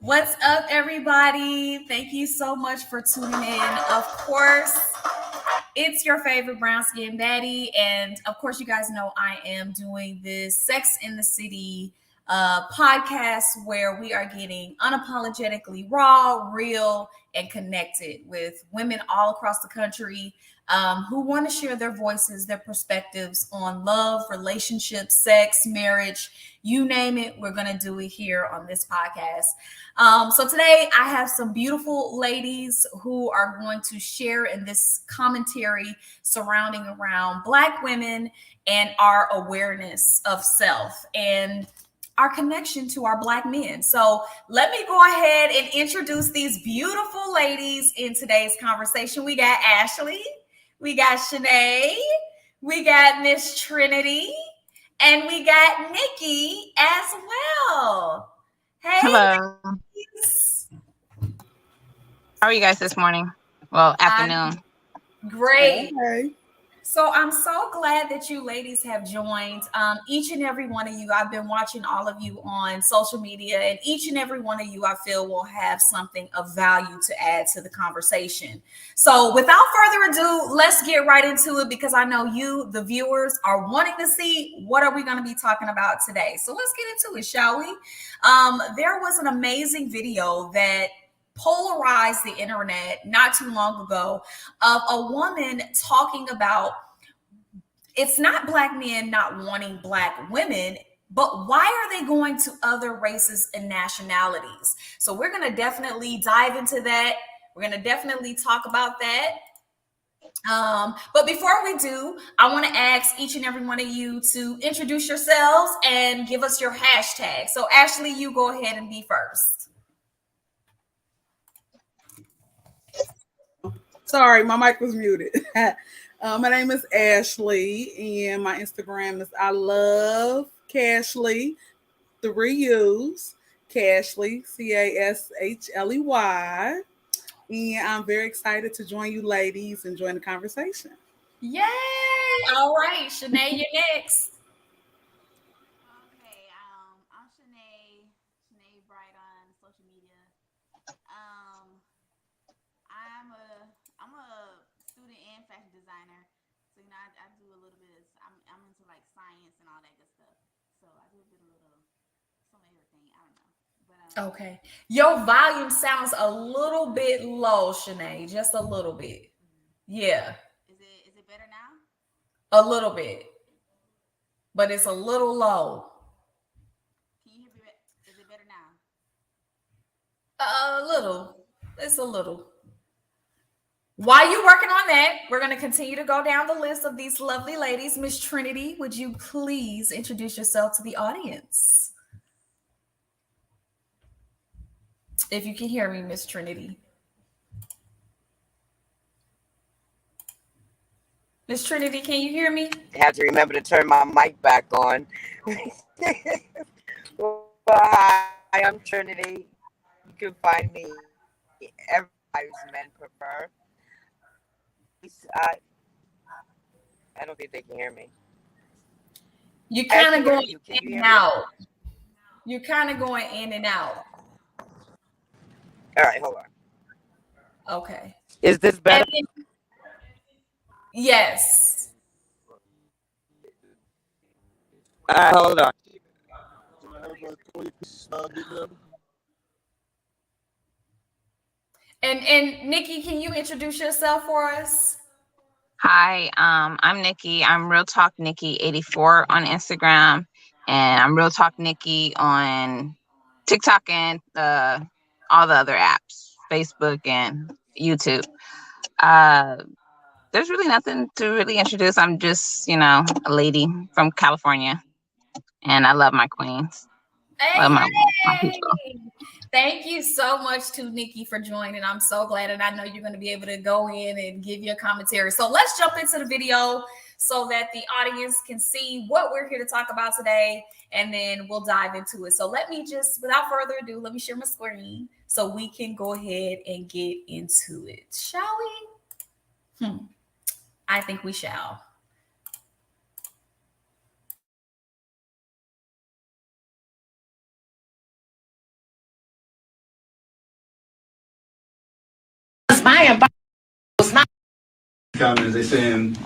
What's up, everybody? Thank you so much for tuning in. Of course, it's your favorite brown skin baddie. And of course, you guys know I am doing this Sex in the City podcast where we are getting unapologetically raw, real, and connected with women all across the country who want to share their voices, their perspectives on love, relationships, sex, marriage, you name it. We're going to do it here on this podcast. So today I have some beautiful ladies who are going to share in this commentary surrounding around Black women and our awareness of self and our connection to our Black men. So let me go ahead and introduce these beautiful ladies in today's conversation. We got Ashley, we got Shanae, we got Miss Trinity, and we got Nikki as well. Hey, Hello. ladies. How are you guys this morning? Well, afternoon. Great. Hey. So I'm so glad that you ladies have joined. Each and every one of you, I've been watching all of you on social media, and each and every one of you, I feel, will have something of value to add to the conversation. So without further ado, let's get right into it because I know you, the viewers, are wanting to see what are we going to be talking about today. So let's get into it, shall we? There was an amazing video that polarized the internet not too long ago of a woman talking about it's not Black men not wanting Black women, but why are they going to other races and nationalities? So we're going to definitely dive into that. We're going to definitely talk about that. But before we do, I want to ask each and every one of you to introduce yourselves and give us your hashtag. So Ashley, you go ahead and be first. Sorry, my mic was muted. My name is Ashley, and my Instagram is I love Cashley, 3U's, Cashley, Cashley. And I'm very excited to join you ladies and join the conversation. Yay! All right, Shanae, you're next. Okay, I'm Shanae Bright on social media. Um, I'm a student and fashion designer, so I do a little bit. I'm into like science and all that good stuff. So I do a bit of some of everything. I don't know, but Okay. Your volume sounds a little bit low, Shanae. Just a little bit. Yeah, is it better now? a little bit. But it's a little low. Can you hear me? Is it better now? A little. It's a little. While you're working on that, we're going to continue to go down the list of these lovely ladies. Miss Trinity, would you please introduce yourself to the audience? If you can hear me, Miss Trinity. Miss Trinity, can you hear me? I have to remember to turn my mic back on. Well, hi, I'm Trinity. You can find me everywhere men prefer. I, I don't think they can hear me. You're I kind can of hear going you. Can you in hear and me? out. You're kind of going in and out. All right, hold on. Okay. Is this better? Yes. All right, hold on. And Nikki, can you introduce yourself for us? Hi, I'm Nikki. I'm Real Talk Nikki 84 on Instagram, and I'm Real Talk Nikki on TikTok and all the other apps, Facebook and YouTube. There's really nothing to really introduce. I'm just, a lady from California, and I love my queens. Love Hey, my people. hey. Thank you so much to Nikki for joining. I'm so glad, and I know you're going to be able to go in and give your commentary. So let's jump into the video so that the audience can see what we're here to talk about today, and then we'll dive into it. So let me just, without further ado, let me share my screen so we can go ahead and get into it. Shall we? I think we shall. because my environment was not. Comments, they saying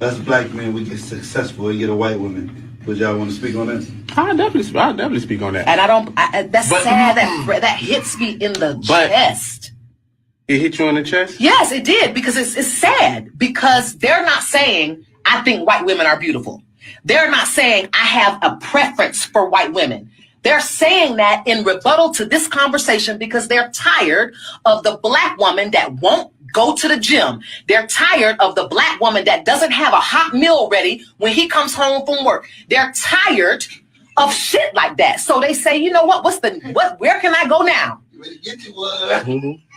us black men, we get successful and get a white woman. Would y'all want to speak on that? I'll definitely speak on that. And that's sad. That hits me in the chest. It hit you in the chest? Yes, it did, because it's sad, because they're not saying, I think white women are beautiful. They're not saying, I have a preference for white women. They're saying that in rebuttal to this conversation because they're tired of the black woman that won't go to the gym. They're tired of the black woman that doesn't have a hot meal ready when he comes home from work. They're tired of shit like that. So they say, you know what? Where can I go now?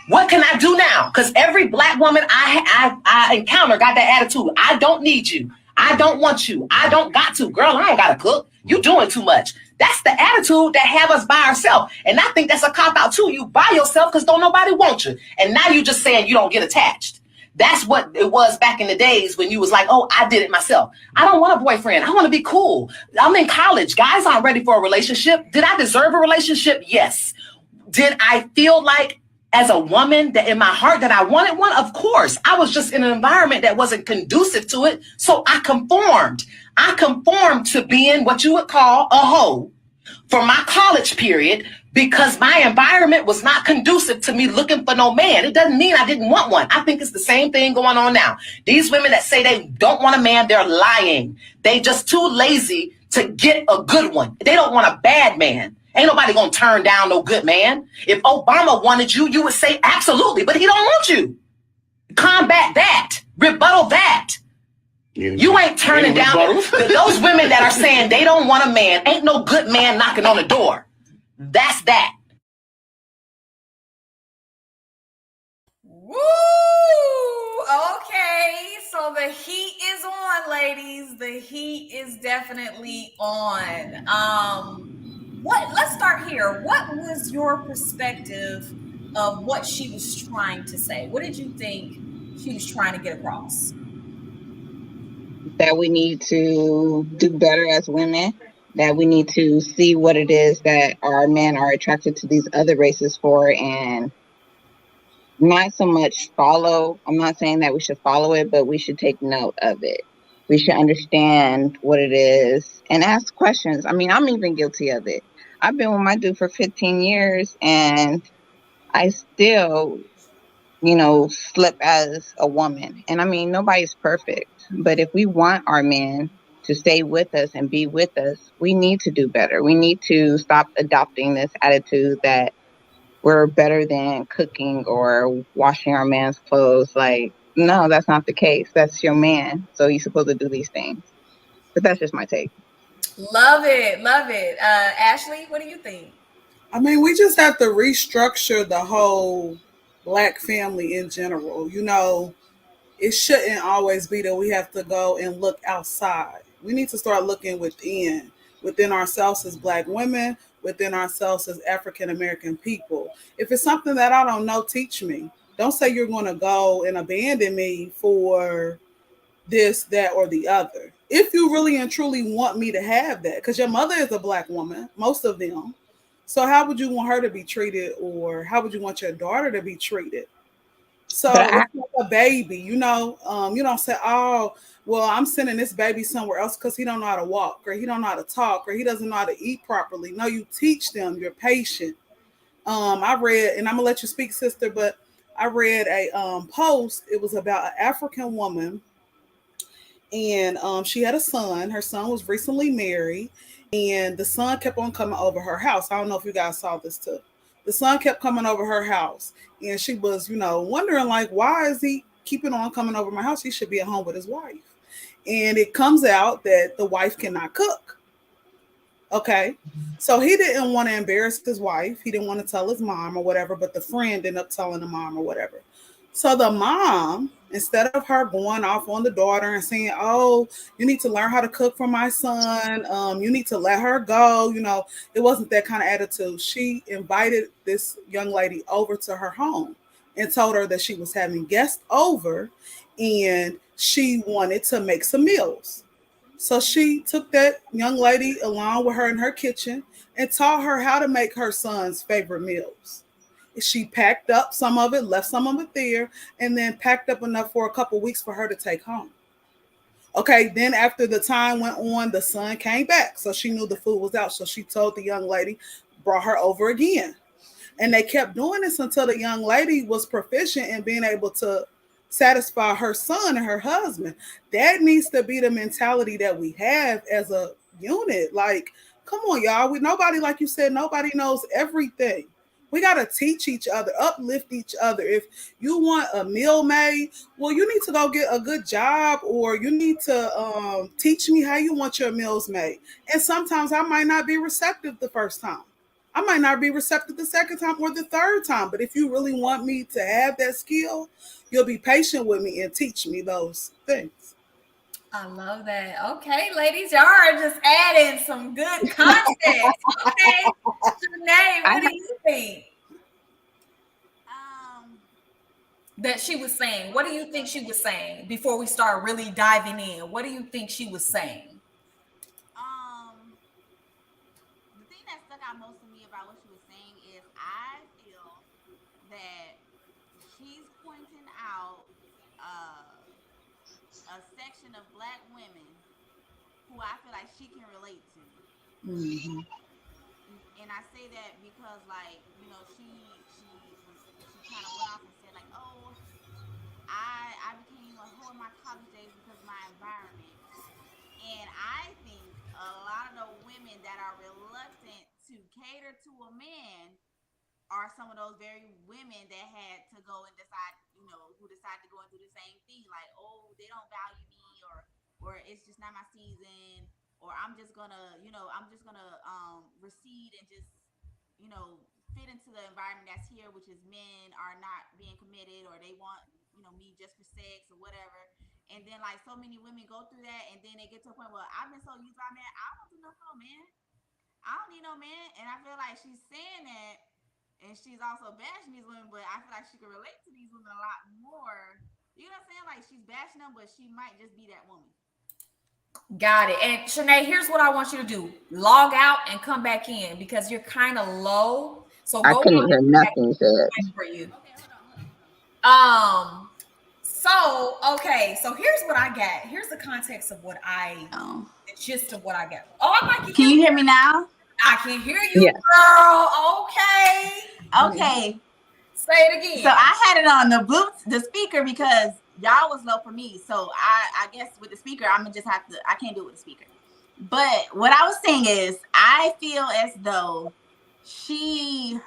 What can I do now? Because every black woman I encounter got that attitude. I don't need you. I don't want you. I don't got to. Girl, I ain't got to cook. You doing too much. That's the attitude that have us by ourselves. And I think that's a cop-out too. You by yourself because don't nobody want you. And now you just saying you don't get attached. That's what it was back in the days when you was like, oh, I did it myself. I don't want a boyfriend. I want to be cool. I'm in college. Guys aren't ready for a relationship. Did I deserve a relationship? Yes. Did I feel like as a woman that in my heart that I wanted one? Of course. I was just in an environment that wasn't conducive to it. So I conformed. I conformed to being what you would call a hoe for my college period because my environment was not conducive to me looking for no man. It doesn't mean I didn't want one. I think it's the same thing going on now. These women that say they don't want a man, they're lying. They just too lazy to get a good one. They don't want a bad man. Ain't nobody gonna turn down no good man. If Obama wanted you, you would say absolutely, but he don't want you. Combat that. Rebuttal that. You ain't turning down those women that are saying they don't want a man. Ain't no good man knocking on the door. That's that. Woo! Okay, so the heat is on, ladies. The heat is definitely on. Let's start here. What was your perspective of what she was trying to say? What did you think she was trying to get across? That we need to do better as women, that we need to see what it is that our men are attracted to these other races for, and not so much follow. I'm not saying that we should follow it, but we should take note of it. We should understand what it is and ask questions. I mean, I'm even guilty of it. I've been with my dude for 15 years and I still, slip as a woman. And I mean, nobody's perfect. But if we want our men to stay with us and be with us, we need to do better. We need to stop adopting this attitude that we're better than cooking or washing our man's clothes. Like, no, that's not the case. That's your man. So you're supposed to do these things. But that's just my take. Love it. Love it. Ashley, what do you think? I mean, we just have to restructure the whole Black family in general. It shouldn't always be that we have to go and look outside. We need to start looking within ourselves as Black women, within ourselves as African American people. If it's something that I don't know, teach me. Don't say you're going to go and abandon me for this, that, or the other. If you really and truly want me to have that, because your mother is a Black woman, most of them. So how would you want her to be treated, or how would you want your daughter to be treated? So it's like a baby, you don't say, oh, well, I'm sending this baby somewhere else because he don't know how to walk, or he don't know how to talk, or he doesn't know how to eat properly. No, you teach them. You're patient. I read, and I'm gonna let you speak, sister, but I read a post. It was about an African woman, and she had a son. Her son was recently married, and the son kept on coming over her house. I don't know if you guys saw this too. The son kept coming over her house, and she was, wondering, like, why is he keeping on coming over my house? He should be at home with his wife. And it comes out that the wife cannot cook. Okay. So he didn't want to embarrass his wife. He didn't want to tell his mom or whatever, but the friend ended up telling the mom or whatever. So the mom, instead of her going off on the daughter and saying, oh, you need to learn how to cook for my son, you need to let her go, it wasn't that kind of attitude. She invited this young lady over to her home and told her that she was having guests over and she wanted to make some meals. So she took that young lady along with her in her kitchen and taught her how to make her son's favorite meals. She packed up some of it, left some of it there, and then packed up enough for a couple weeks for her to take home. Okay, then after the time went on, the son came back. So she knew the food was out. So she told the young lady, brought her over again. And they kept doing this until the young lady was proficient in being able to satisfy her son and her husband. That needs to be the mentality that we have as a unit. Like, come on, y'all. Nobody, like you said, nobody knows everything. We got to teach each other, uplift each other. If you want a meal made, well, you need to go get a good job, or you need to teach me how you want your meals made. And sometimes I might not be receptive the first time. I might not be receptive the second time or the third time. But if you really want me to have that skill, you'll be patient with me and teach me those things. I love that. Okay, ladies, y'all are just adding some good content. Okay, Janae, what do you think that she was saying? What do you think she was saying before we start really diving in? What do you think she was saying? The thing that stuck out most to me about what she was saying is I feel that she's pointing out a section of Black women who I feel like she can relate to. Mm-hmm. And I say that because, like, you know, she kind of went off and said, like, oh, I became a hoe in my college days because of my environment. And I think a lot of the women that are reluctant to cater to a man are some of those very women that had to go and decide, you know, who decided to go and do the same thing. Like, oh, they don't value me, or it's just not my season, or I'm just gonna recede and just, you know, fit into the environment that's here, which is men are not being committed, or they want, you know, me just for sex or whatever. And then, like, so many women go through that, and then they get to a point where I've been so used by men, I don't do nothing for no man. I don't need no man. And I feel like she's saying that, and she's also bashing these women, but I feel like she can relate to these women a lot more. You know what I'm saying? Like, she's bashing them, but she might just be that woman. Got it. And Shanae, here's what I want you to do. Log out and come back in because you're kind of low. So I go couldn't hear nothing you said. for you. Okay, hold on. So here's what I got. Here's the context of what the gist of what I got. Oh, I might Can you hear me now? I can hear you, Yeah. girl. Okay. Okay. Say it again. So I had it on the speaker because y'all was low for me. So I guess with the speaker, I'm gonna just have to. I can't do it with the speaker. But what I was saying is, I feel as though she,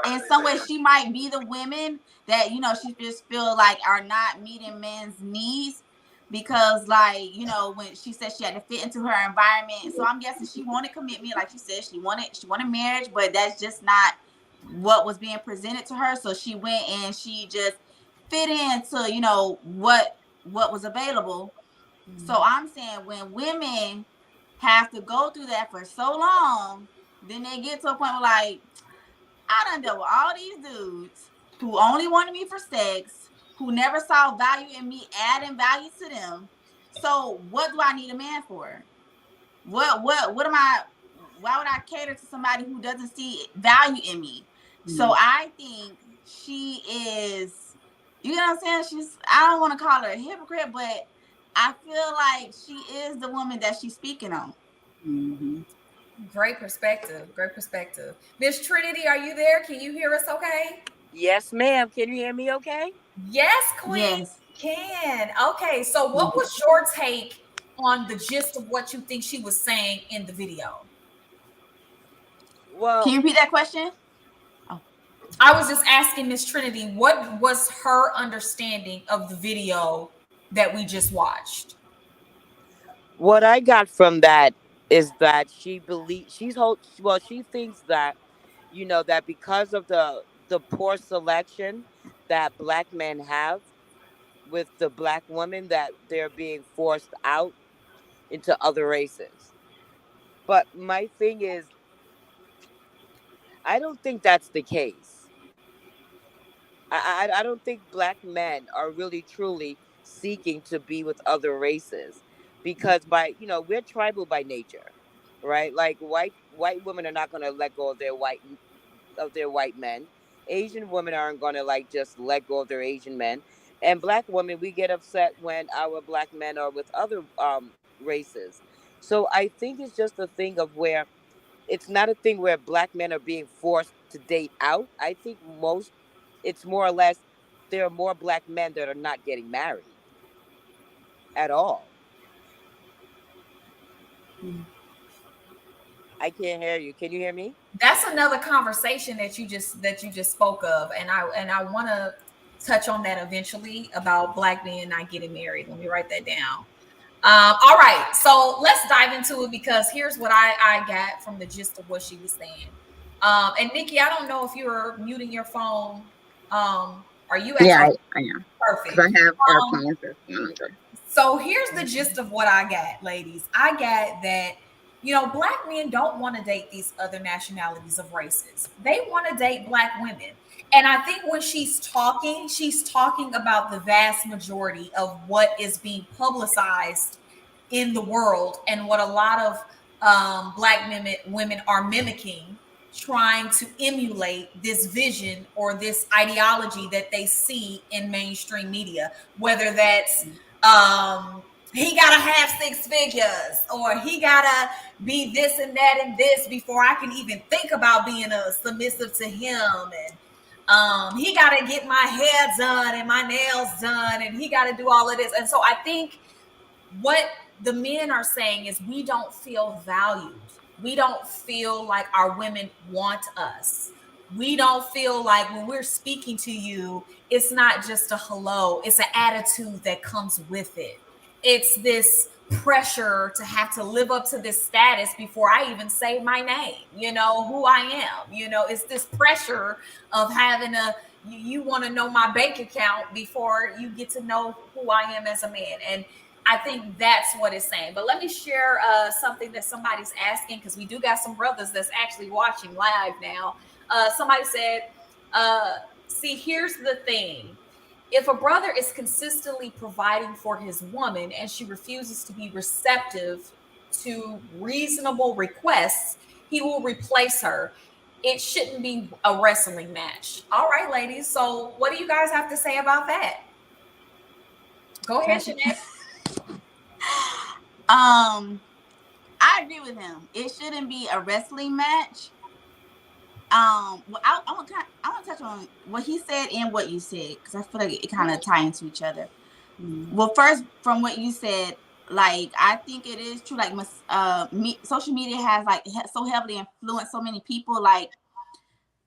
in some way, she might be the women that, you know, she just feel like are not meeting men's needs because, like, you know, when she said she had to fit into her environment. So I'm guessing she wanted commitment, like you said, she wanted marriage, but that's just not what was being presented to her. So she went and she just fit into, you know, what was available. Mm-hmm. So I'm saying when women have to go through that for so long, then they get to a point where, like, I done dealt with all these dudes who only wanted me for sex, who never saw value in me adding value to them. So what do I need a man for? What am I? Why would I cater to somebody who doesn't see value in me? Mm-hmm. So I think she is, you know what I'm saying? I don't want to call her a hypocrite, but I feel like she is the woman that she's speaking on. Mm-hmm. Great perspective. Great perspective. Miss Trinity, are you there? Can you hear us okay? Yes, ma'am. Can you hear me okay? Yes, Queen. Yes. Can. Okay. So what was your take on the gist of what you think she was saying in the video? Well, can you repeat that question? Oh. I was just asking Miss Trinity, what was her understanding of the video that we just watched? What I got from that is that she thinks that, you know, that because of the poor selection that Black men have with the Black women, that they're being forced out into other races. But my thing is, I don't think that's the case. I don't think Black men are really truly seeking to be with other races, because we're tribal by nature, right? Like white women are not going to let go of their white men. Asian women aren't gonna like just let go of their Asian men, and black women, we get upset when our black men are with other races. So I think it's just a thing of where it's not a thing where black men are being forced to date out. I think it's more or less there are more black men that are not getting married at all. I can't hear you. Can you hear me? That's another conversation that you just spoke of, and I want to touch on that eventually about black men not getting married. Let me write that down. All right, so let's dive into it, because here's what I got from the gist of what she was saying. And Nikki, I don't know if you're muting your phone. Are you? Yeah, I am. Perfect. Because I have airplanes. So here's the gist of what I got, ladies. I got that, black men don't want to date these other nationalities of races. They want to date black women. And I think when she's talking about the vast majority of what is being publicized in the world, and what a lot of black women are mimicking, trying to emulate this vision or this ideology that they see in mainstream media, whether that's he gotta have 6 figures, or he gotta be this and that and this before I can even think about being a submissive to him, and he gotta get my hair done and my nails done, and he gotta do all of this. And so I think what the men are saying is, we don't feel valued. We don't feel like our women want us. We don't feel like when we're speaking to you, it's not just a hello, it's an attitude that comes with it. It's this pressure to have to live up to this status before I even say my name, who I am. It's this pressure of having you want to know my bank account before you get to know who I am as a man. And I think that's what it's saying. But let me share something that somebody's asking, because we do got some brothers that's actually watching live now. Somebody said, see, here's the thing. If a brother is consistently providing for his woman and she refuses to be receptive to reasonable requests, he will replace her. It shouldn't be a wrestling match. All right, ladies. So what do you guys have to say about that? Go ahead, Jeanette. I agree with him. It shouldn't be a wrestling match. I want to touch on what he said and what you said, because I feel like it kind of tie into each other. Well, first, from what you said, like, I think it is true. Like, social media has so heavily influenced so many people. Like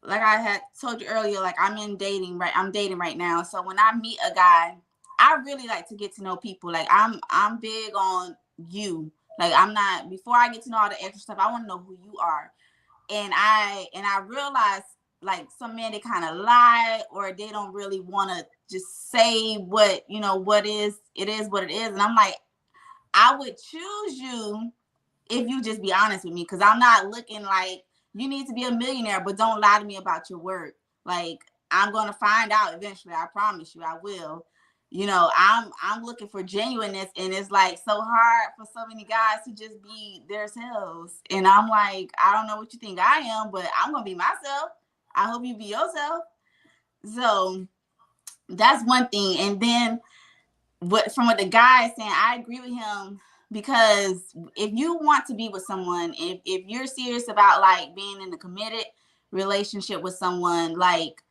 I had told you earlier, like, I'm dating right now. So when I meet a guy, I really like to get to know people. Like, I'm big on you. Like, before I get to know all the extra stuff, I want to know who you are. And I realize, like, some men, they kind of lie, or they don't really want to just say what it is what it is. And I'm like, I would choose you if you just be honest with me, because I'm not looking like you need to be a millionaire, but don't lie to me about your work. Like, I'm going to find out eventually. I promise you I will. I'm looking for genuineness, and it's like so hard for so many guys to just be themselves. And I'm like, I don't know what you think I am, but I'm gonna be myself. I hope you be yourself. So that's one thing. And then from what the guy is saying, I agree with him, because if you want to be with someone, if you're serious about like being in a committed relationship with someone, like,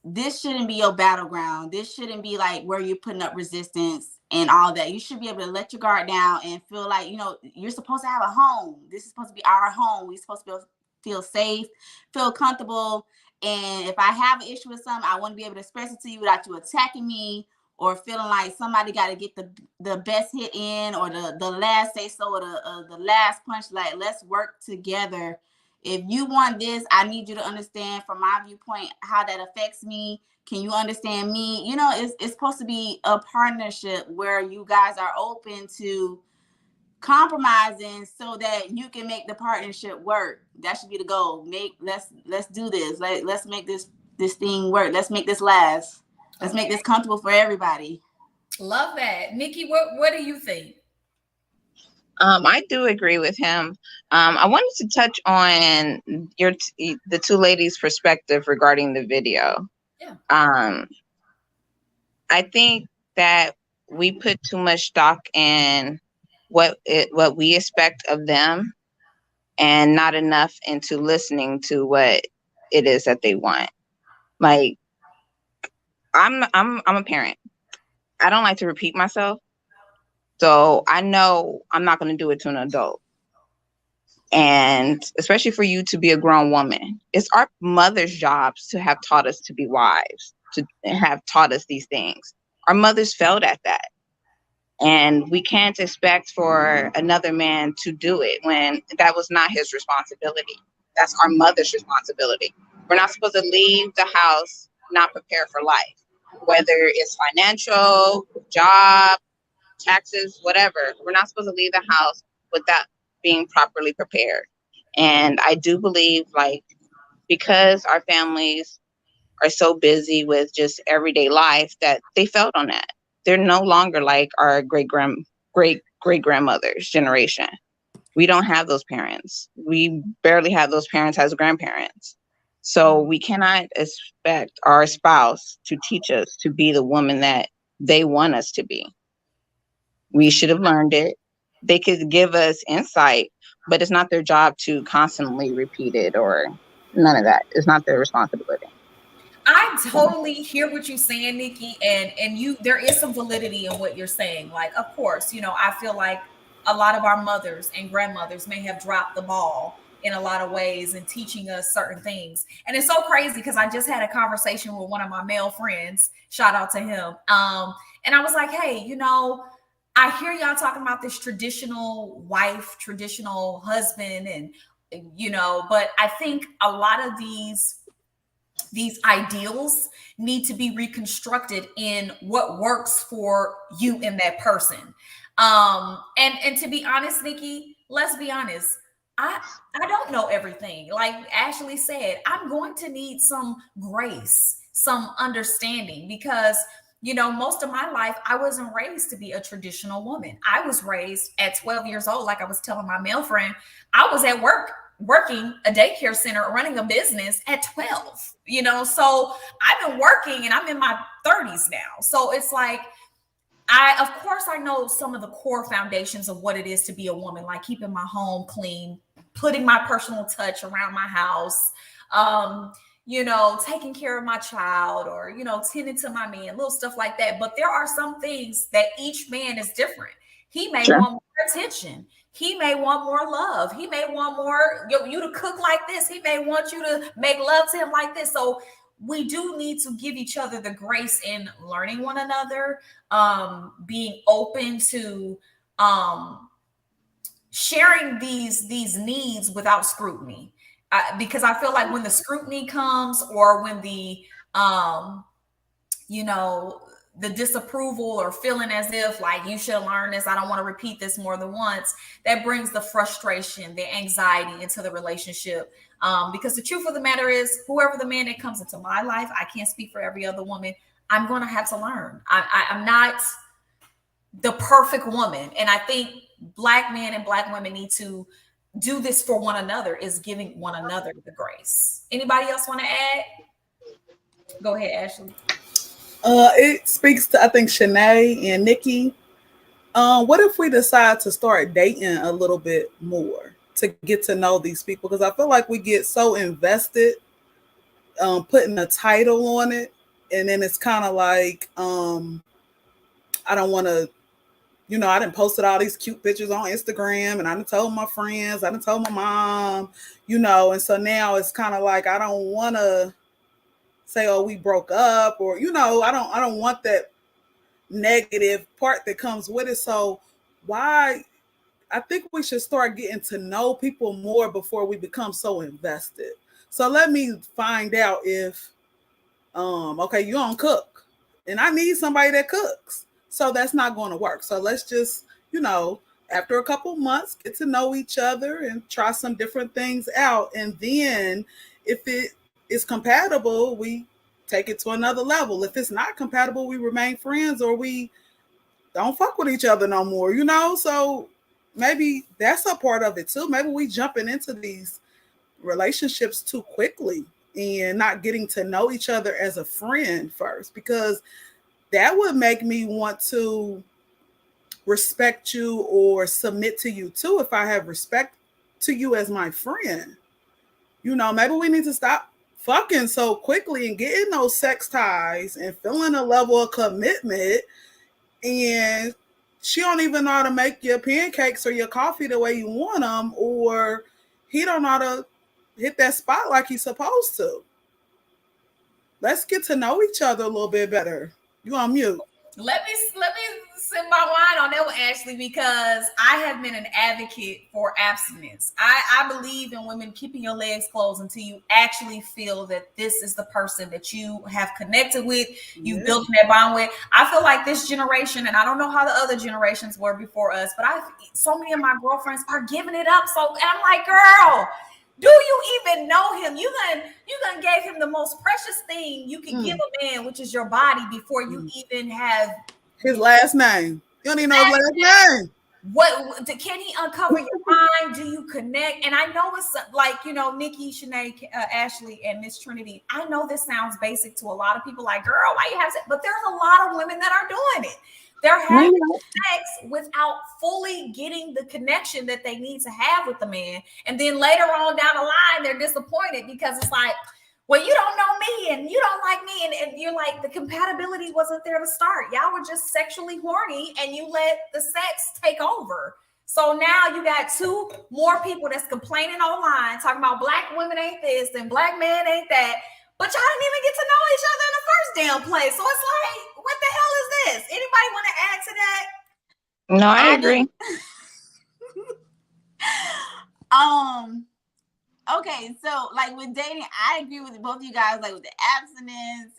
this shouldn't be your battleground. This shouldn't be like where you're putting up resistance and all that. You should be able to let your guard down and feel like, you're supposed to have a home. This is supposed to be our home. We're supposed to feel safe, feel comfortable. And if I have an issue with something, I want to be able to express it to you without you attacking me or feeling like somebody got to get the best hit in, or the last say so, or the last punch. Like, let's work together. If you want this, I need you to understand from my viewpoint how that affects me. Can you understand me? It's supposed to be a partnership where you guys are open to compromising so that you can make the partnership work. That should be the goal. Let's do this. Let's make this thing work. Let's make this last. Let's make this comfortable for everybody. Love that. Nikki, what do you think? I do agree with him. I wanted to touch on the two ladies' perspective regarding the video. Yeah. I think that we put too much stock in what we expect of them, and not enough into listening to what it is that they want. Like, I'm a parent. I don't like to repeat myself. So I know I'm not going to do it to an adult. And especially for you to be a grown woman, it's our mother's jobs to have taught us to be wives, to have taught us these things. Our mothers failed at that. And we can't expect for another man to do it when that was not his responsibility. That's our mother's responsibility. We're not supposed to leave the house not prepared for life, whether it's financial, job, taxes, whatever. We're not supposed to leave the house without being properly prepared. And I do believe, like, because our families are so busy with just everyday life, that they failed on that. They're no longer like our great grandmother's generation. We don't have those parents. We barely have those parents as grandparents. So we cannot expect our spouse to teach us to be the woman that they want us to be. We should have learned it. They could give us insight, but it's not their job to constantly repeat it, or none of that. It's not their responsibility. I totally hear what you're saying, Nikki, and you, there is some validity in what you're saying. Like, of course, you know, I feel like a lot of our mothers and grandmothers may have dropped the ball in a lot of ways in teaching us certain things. And it's so crazy because I just had a conversation with one of my male friends, shout out to him. And I was like, hey, you know, I hear y'all talking about this traditional wife, traditional husband, and, you know, but I think a lot of these ideals need to be reconstructed in what works for you and that person. And to be honest, Nikki, let's be honest. I don't know everything. Like Ashley said, I'm going to need some grace, some understanding, because, you know, most of my life, I wasn't raised to be a traditional woman. I was raised at 12 years old. Like I was telling my male friend, I was at work, working a daycare center, running a business at 12, you know? So I've been working and I'm in my 30s now. So it's like, of course, I know some of the core foundations of what it is to be a woman, like keeping my home clean, putting my personal touch around my house, you know, taking care of my child, or, you know, tending to my man, little stuff like that. But there are some things that each man is different. He may want more attention. He may want more love. He may want more you to cook like this. He may want you to make love to him like this. So we do need to give each other the grace in learning one another, being open to sharing these needs without scrutiny. Because I feel like when the scrutiny comes, or when the, you know, the disapproval, or feeling as if like you should learn this, I don't want to repeat this more than once, that brings the frustration, the anxiety into the relationship. Because the truth of the matter is, whoever the man that comes into my life, I can't speak for every other woman, I'm going to have to learn. I'm not the perfect woman. And I think Black men and Black women need to do this for one another, is giving one another the grace. Anybody else want to add? Go ahead, Ashley. It speaks to, I think, Shanae and Nikki. What if we decide to start dating a little bit more to get to know these people? Because I feel like we get so invested putting a title on it, and then it's kind of like, I don't want to, you know, I done posted all these cute pictures on Instagram, and I done told my friends, I done told my mom, you know, and so now it's kind of like, I don't want to say, oh, we broke up, or, you know, I don't want that negative part that comes with it. So I think we should start getting to know people more before we become so invested. So let me find out if, okay, you don't cook, and I need somebody that cooks. So that's not going to work. So let's just, you know, after a couple months, get to know each other and try some different things out. And then if it is compatible, we take it to another level. If it's not compatible, we remain friends, or we don't fuck with each other no more, you know? So maybe that's a part of it too. Maybe we jumping into these relationships too quickly and not getting to know each other as a friend first, because that would make me want to respect you or submit to you too if I have respect to you as my friend. You know, maybe we need to stop fucking so quickly and getting those sex ties and feeling a level of commitment, and she don't even know how to make your pancakes or your coffee the way you want them, or he don't know how to hit that spot like he's supposed to. Let's get to know each other a little bit better. You on mute. Let me sip my wine on that one, Ashley, because I have been an advocate for abstinence. I believe in women keeping your legs closed until you actually feel that this is the person that you have connected with, you built that bond with. I feel like this generation, and I don't know how the other generations were before us, but so many of my girlfriends are giving it up. So, and I'm like, girl, do you even know him? You done gave him the most precious thing you can give a man, which is your body, before you even have his last name. You don't even know his last name. What can he uncover your mind? Do you connect? And I know it's like, you know, Nikki, Shanae, Ashley, and Miss Trinity. I know this sounds basic to a lot of people, like, girl, why you have sex? But there's a lot of women that are doing it. They're having sex without fully getting the connection that they need to have with the man. And then later on down the line, they're disappointed because it's like, well, you don't know me and you don't like me. And you're like, the compatibility wasn't there to start. Y'all were just sexually horny and you let the sex take over. So now you got two more people that's complaining online, talking about black women ain't this and black men ain't that. But y'all didn't even get to know each other in the first damn place. So it's like, what the hell is this? Anybody want to add to that? No, I agree. Okay, so like with dating, I agree with both of you guys, like with the abstinence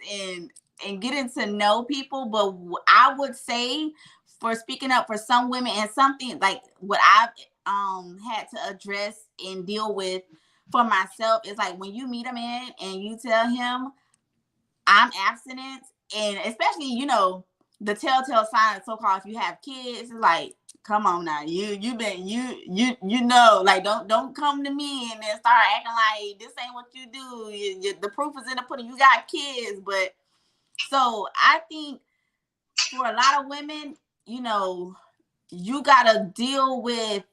and getting to know people. But I would say, for speaking up for some women, and something like what I've had to address and deal with for myself is like when you meet a man and you tell him I'm abstinent, and especially, you know, the telltale sign, so-called, if you have kids, it's like, come on now, you know, like don't come to me and then start acting like this ain't what you do. The proof is in the pudding. You got kids. But so I think for a lot of women, you know, you gotta deal with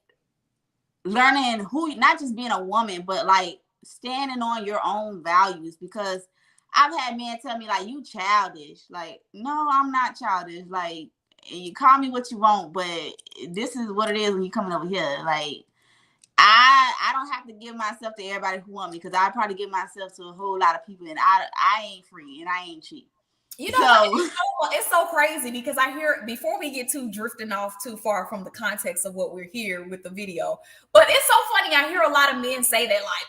learning who, not just being a woman, but like standing on your own values. Because I've had men tell me like, you childish. Like, no, I'm not childish. Like, you call me what you want, but this is what it is when you're coming over here. Like, I don't have to give myself to everybody who want me, because I probably give myself to a whole lot of people, and I ain't free and I ain't cheap. You know, it's so crazy because I hear, before we get too drifting off too far from the context of what we're here with the video, but it's so funny. I hear a lot of men say that, like,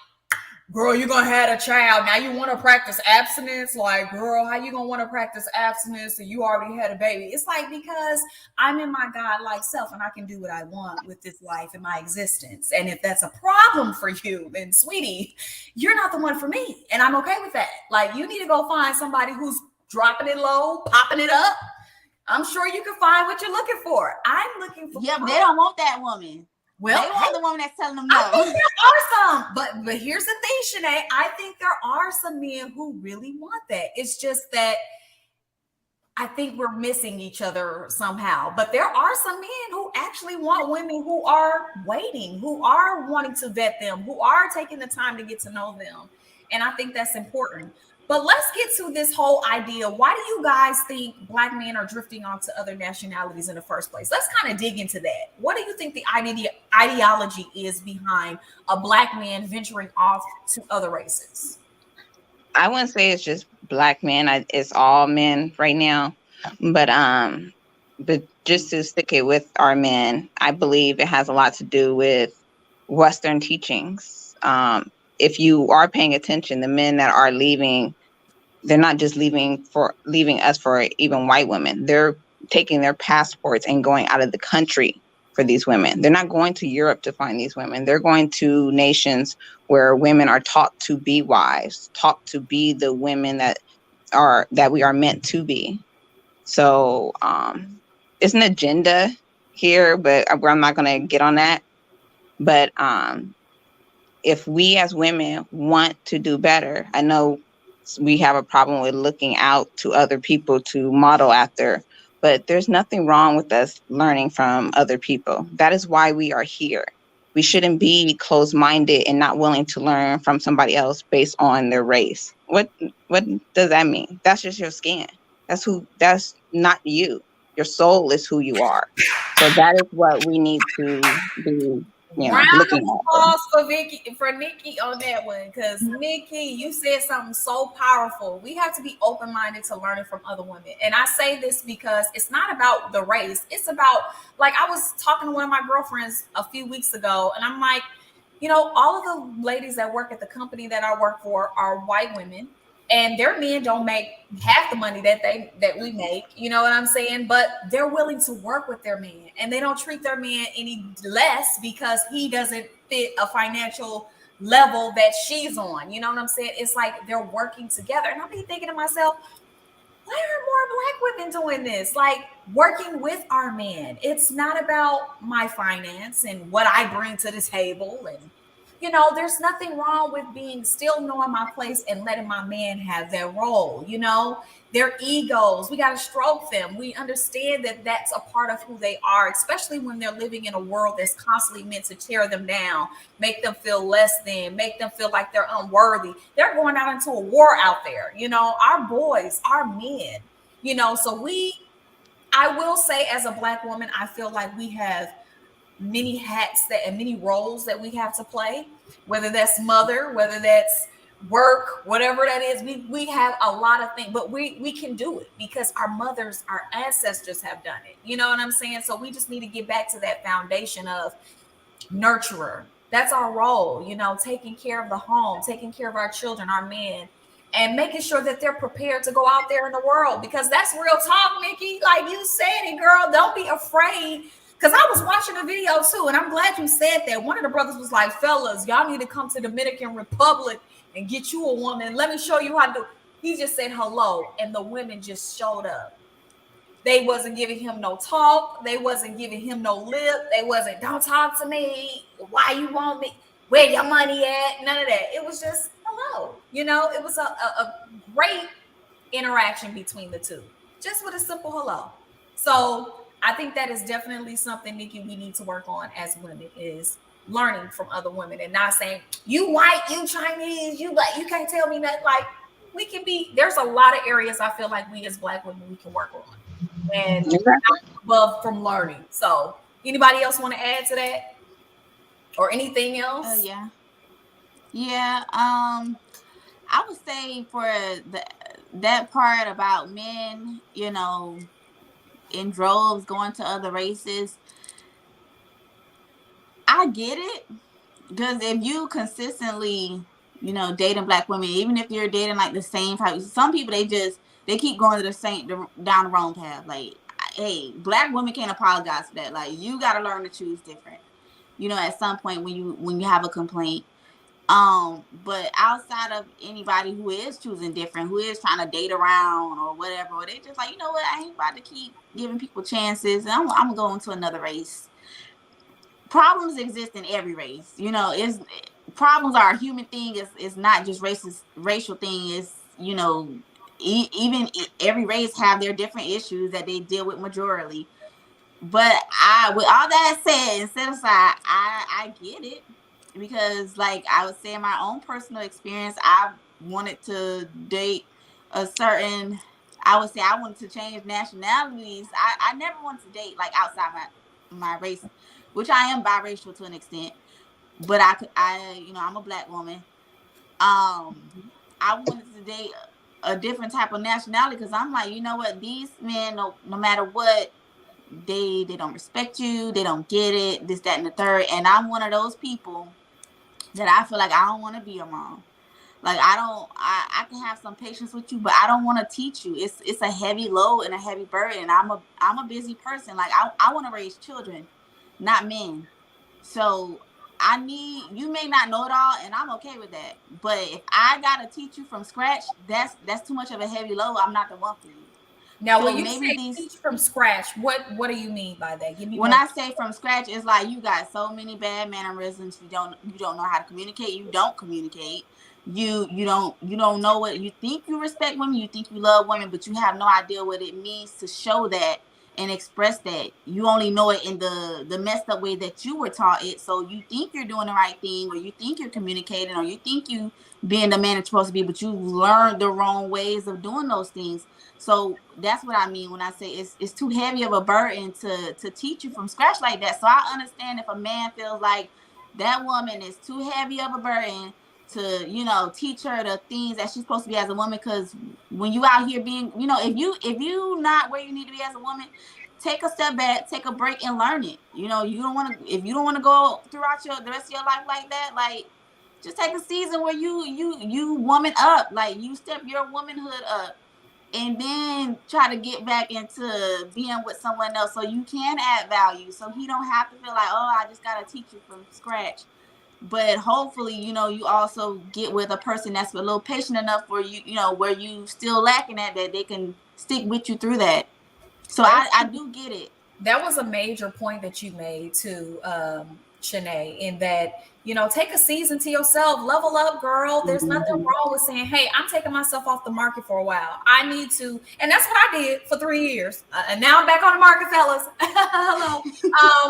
girl, you're gonna have a child, now you want to practice abstinence. Like, girl, how you gonna want to practice abstinence and you already had a baby? It's like, because I'm in my God-like self and I can do what I want with this life and my existence. And if that's a problem for you, then sweetie, you're not the one for me, and I'm okay with that. Like, you need to go find somebody who's dropping it low, popping it up. I'm sure you can find what you're looking for. I'm looking for. Yeah, but they don't want that woman. Well, they want the woman that's telling them no. I think there are some, but here's the thing, Shanae. I think there are some men who really want that. It's just that I think we're missing each other somehow. But there are some men who actually want women who are waiting, who are wanting to vet them, who are taking the time to get to know them. And I think that's important. But let's get to this whole idea. Why do you guys think black men are drifting onto other nationalities in the first place? Let's kind of dig into that. What do you think the ideology is behind a black man venturing off to other races? I wouldn't say it's just black men. It's all men right now. But just to stick it with our men, I believe it has a lot to do with Western teachings. If you are paying attention, the men that are leaving, they're not just leaving us for even white women. They're taking their passports and going out of the country for these women. They're not going to Europe to find these women. They're going to nations where women are taught to be wives, taught to be the women that we are meant to be. So it's an agenda here, but I'm not going to get on that. But if we as women want to do better, I know we have a problem with looking out to other people to model after, but there's nothing wrong with us learning from other people. That is why we are here. We shouldn't be closed-minded and not willing to learn from somebody else based on their race. What does that mean? That's just your skin. That's not you. Your soul is who you are. So that is what we need to be, Round looking of at. applause for Nikki on that one, because Nikki, you said something so powerful. We have to be open-minded to learning from other women. And I say this because it's not about the race. It's about, like, I was talking to one of my girlfriends a few weeks ago, and I'm like, all of the ladies that work at the company that I work for are white women, and their men don't make half the money that we make, you know what I'm saying? But they're willing to work with their man, and they don't treat their man any less because he doesn't fit a financial level that she's on. You know what I'm saying? It's like they're working together. And I'll be thinking to myself, why are more Black women doing this? Like, working with our man. It's not about my finance and what I bring to the table. And there's nothing wrong with still knowing my place and letting my man have that role. Their egos, we got to stroke them. We understand that that's a part of who they are, especially when they're living in a world that's constantly meant to tear them down, make them feel less than, make them feel like they're unworthy. They're going out into a war out there. Our boys, our men, so I will say, as a Black woman, I feel like we have many hats and many roles that we have to play, whether that's mother, whether that's work, whatever that is. We have a lot of things, but we can do it because our mothers, our ancestors have done it. You know what I'm saying? So we just need to get back to that foundation of nurturer. That's our role, taking care of the home, taking care of our children, our men, and making sure that they're prepared to go out there in the world, because that's real talk, Nikki. Like you said it, girl. Don't be afraid. Because I was watching a video too, and I'm glad you said that. One of the brothers was like, fellas, y'all need to come to Dominican Republic and get you a woman. Let me show you how to do. He just said hello, and the women just showed up. They wasn't giving him no talk. They wasn't giving him no lip. They wasn't, don't talk to me. Why you want me? Where your money at? None of that. It was just hello. It was a great interaction between the two, just with a simple hello. So I think that is definitely something, Nikki, we need to work on as women, is learning from other women and not saying, you white, you Chinese, you Black, you can't tell me nothing. Like, we can be, there's a lot of areas I feel like we as Black women, we can work on and not above from learning. So anybody else want to add to that or anything else? Yeah. I would say for that part about men, in droves going to other races, I get it, because if you consistently dating Black women, even if you're dating like the same type, some people they keep going to down the wrong path. Like, hey, Black women can't apologize for that. Like, you got to learn to choose different at some point when you have a complaint. But outside of anybody who is choosing different, who is trying to date around or whatever, or they just like, I ain't about to keep giving people chances, and I'm gonna go into another race. Problems exist in every race. Problems are a human thing. It's not just racial thing. It's even every race have their different issues that they deal with majorly. But with all that said and set aside, I get it. Because, like I would say, in my own personal experience, I wanted to date a certain, I would say I wanted to change nationalities. I never wanted to date like outside my race, which I am biracial to an extent. But I'm a Black woman. I wanted to date a different type of nationality because I'm like, these men, no matter what, they don't respect you. They don't get it, this, that, and the third. And I'm one of those people that I feel like I don't want to be around. Like, I can have some patience with you, but I don't want to teach you. It's a heavy load and a heavy burden. I'm a busy person. Like, I want to raise children, not men. So you may not know it all, and I'm okay with that. But if I got to teach you from scratch, that's too much of a heavy load. I'm not the one for you. Now, So when you maybe say these teach from scratch, what do you mean by that? Give me when more. I say from scratch, it's like you got so many bad mannerisms. You don't know how to communicate. You don't communicate. You don't know what you think. You respect women. You think you love women, but you have no idea what it means to show that and express that. You only know it in the messed up way that you were taught it. So you think you're doing the right thing, or you think you're communicating, or you think you being the man it's supposed to be, but you learned the wrong ways of doing those things. So that's what I mean when I say it's too heavy of a burden to teach you from scratch like that. So I understand if a man feels like that woman is too heavy of a burden to, you know, teach her the things that she's supposed to be as a woman. Because when you out here being, you know, if you not where you need to be as a woman, take a step back, take a break, and learn it. You know, you don't want to, if you don't want to go throughout the rest of your life like that, like just take a season where you woman up, like you step your womanhood up, and then try to get back into being with someone else so you can add value, so he don't have to feel like, oh, I just got to teach you from scratch. But hopefully, you know, you also get with a person that's a little patient enough for you, you know, where you still lacking that they can stick with you through that. So I do get it. That was a major point that you made too, Shanae, in that, you know, take a season to yourself, level up, girl. There's nothing wrong with saying, hey, I'm taking myself off the market for a while. I need to, and that's what I did for 3 years. And now I'm back on the market, fellas. Hello.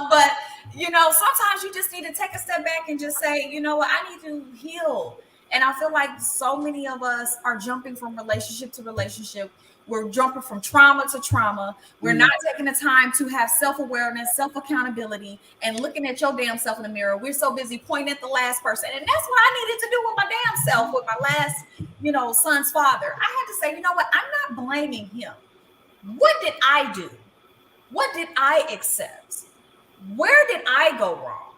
But, you know, sometimes you just need to take a step back and just say, you know what, I need to heal. And I feel like so many of us are jumping from relationship to relationship. We're jumping from trauma to trauma. We're not taking the time to have self-awareness, self-accountability, and looking at your damn self in the mirror. We're so busy pointing at the last person. And that's what I needed to do with my damn self, with my last, you know, son's father. I had to say, you know what? I'm not blaming him. What did I do? What did I accept? Where did I go wrong?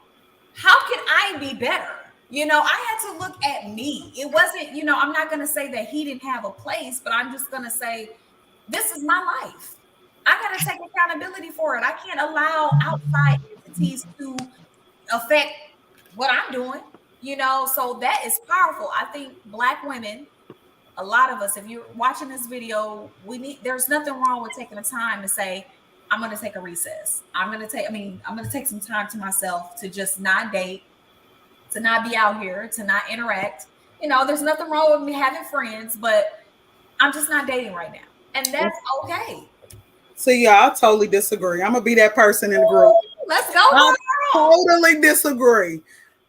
How can I be better? You know, I had to look at me. It wasn't, you know, I'm not going to say that he didn't have a place, but I'm just going to say, this is my life. I got to take accountability for it. I can't allow outside entities to affect what I'm doing, you know, so that is powerful. I think Black women, a lot of us, if you're watching this video, there's nothing wrong with taking the time to say, I'm going to take a recess. I'm going to take some time to myself to just not date, to not be out here, to not interact. You know, there's nothing wrong with me having friends, but I'm just not dating right now. And that's okay. See, y'all, I totally disagree. I'm going to be that person in the group. Let's go, girl. I totally disagree.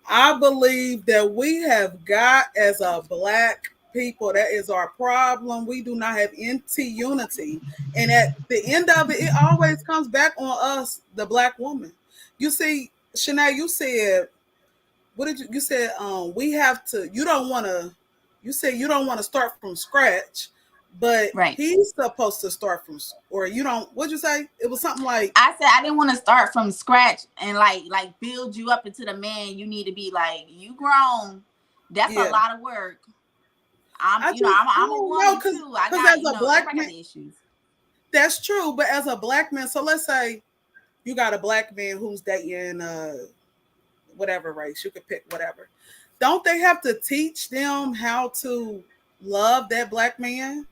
I believe that we have got, as a Black people, that is our problem. We do not have unity. And at the end of it, it always comes back on us, the Black woman. You see, Shanae, you said, what did you said? We have to. You don't want to. You said you don't want to start from scratch, but he's supposed to start from. Or you don't. What'd you say? It was something like. I said I didn't want to start from scratch and like build you up into the man you need to be. Like, you grown. That's a lot of work. I'm a woman too. I got, as a Black man, issues. That's true, but as a Black man, so let's say you got a Black man who's dating whatever race, you could pick whatever. Don't they have to teach them how to love that Black man?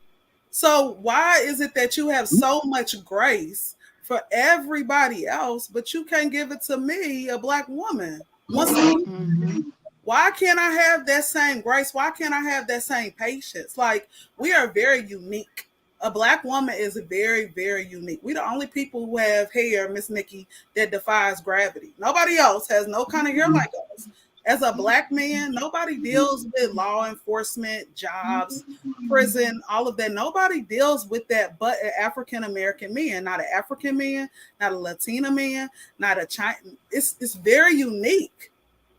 So why is it that you have so much grace for everybody else, but you can't give it to me, a Black woman? Why can't I have that same grace? Why can't I have that same patience? Like, we are very unique. A Black woman is very, very unique. We're the only people who have hair, Miss Nikki, that defies gravity. Nobody else has no kind of hair like us. As a Black man, nobody deals with law enforcement, jobs, prison, all of that. Nobody deals with that but an African-American man, not an African man, not a Latina man, not a Chinese. It's very unique.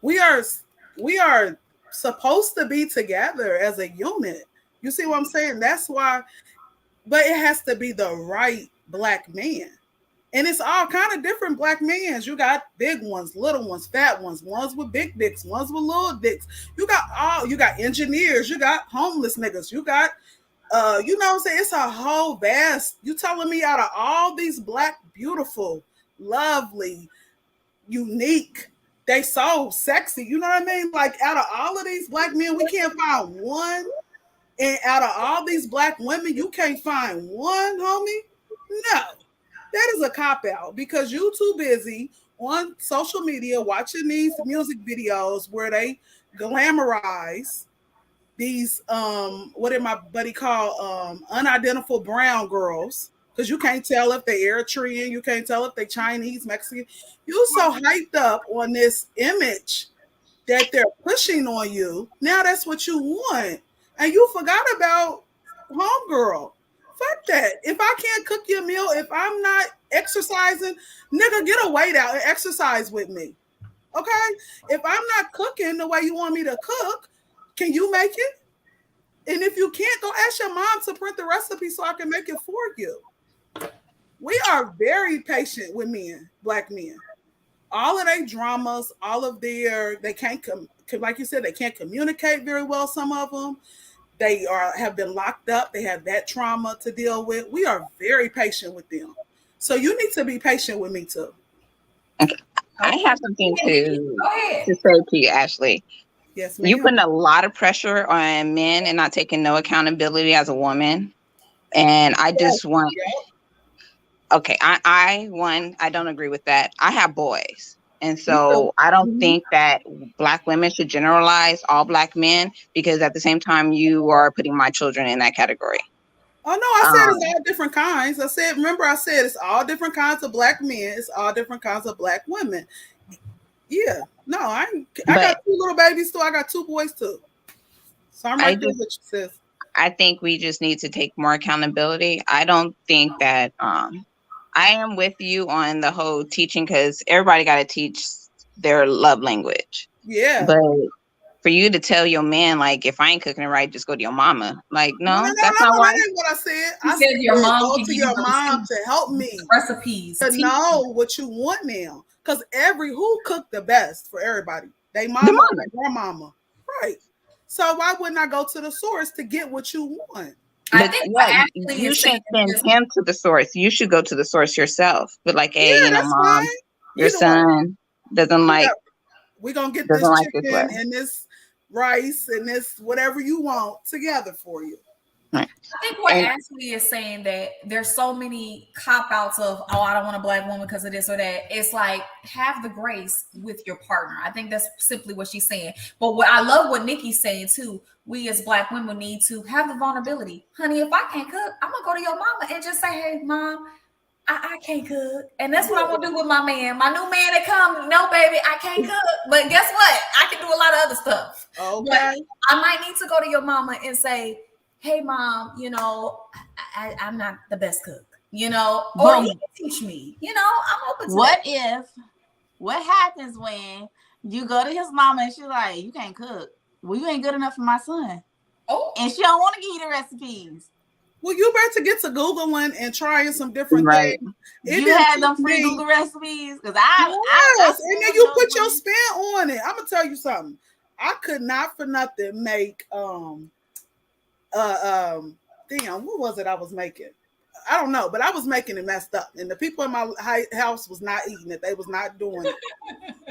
We are supposed to be together as a unit. You see what I'm saying? That's why. But it has to be the right Black man. And it's all kind of different Black men. You got big ones, little ones, fat ones with big dicks, ones with little dicks. You got engineers, you got homeless niggas, you got, you know what I'm saying? It's a whole vast, you telling me out of all these Black, beautiful, lovely, unique, they so sexy, you know what I mean? Like, out of all of these Black men, we can't find one And out of all these black women, you can't find one, homie? No. That is a cop-out because you too busy on social media watching these music videos where they glamorize these what did my buddy call unidentified brown girls, because you can't tell if they Eritrean, you can't tell if they Chinese, Mexican. You so hyped up on this image that they're pushing on you. Now that's what you want. And you forgot about homegirl. Fuck that. If I can't cook your meal, if I'm not exercising, nigga, get a weight out and exercise with me. Okay? If I'm not cooking the way you want me to cook, can you make it? And if you can't, go ask your mom to print the recipe so I can make it for you. We are very patient with men, black men. All of their dramas, all of their, they can't like you said, they can't communicate very well. Some of them, they have been locked up. They have that trauma to deal with. We are very patient with them. So you need to be patient with me too. Okay. I have something to say to you, Ashley. Yes, ma'am. You putting a lot of pressure on men and not taking no accountability as a woman. And I just want, okay, I don't agree with that. I have boys. And so I don't think that black women should generalize all black men, because at the same time, you are putting my children in that category. Oh, no, I said it's all different kinds. I said it's all different kinds of black men. It's all different kinds of black women. Yeah. No, I got 2 little babies too. I got 2 boys too. So I'm right there with you, sis. I think we just need to take more accountability. I don't think that I am with you on the whole teaching, because everybody got to teach their love language. Yeah. But for you to tell your man, like, if I ain't cooking it right, just go to your mama. Like, no, that's not why. That ain't what I said. I said your mom go to your mom to help me. Recipes. To know what you want now. Because who cooked the best for everybody? They mama, their grandmama. Right. So why wouldn't I go to the source to get what you want? I think you should send him to the source. You should go to the source yourself. But like, hey, mom, fine. Your son doesn't like. We're gonna get this chicken and this rice and this whatever you want together for you. Right. I think what Ashley is saying, that there's so many cop-outs of, oh, I don't want a black woman because of this or that. It's like, have the grace with your partner. I think that's simply what she's saying. But what I love what Nikki's saying too, we as black women need to have the vulnerability. Honey, if I can't cook, I'm gonna go to your mama and just say, hey, mom, I can't cook. And that's what I'm gonna do with my man. My new man that come, no, baby, I can't cook. But guess what? I can do a lot of other stuff. Okay. But I might need to go to your mama and say, hey, mom, I'm not the best cook, or you can teach me, I'm open to What happens when you go to his mama and she's like, you can't cook? Well, you ain't good enough for my son. Oh, and she don't want to give you the recipes. Well, you better get to Googling and trying some different things. You had them free Google recipes? Because and then you put your spin on it. I'm going to tell you something. I could not for nothing make, damn, what was it I was making? I don't know, but I was making it messed up, and the people in my house was not eating it. They was not doing it.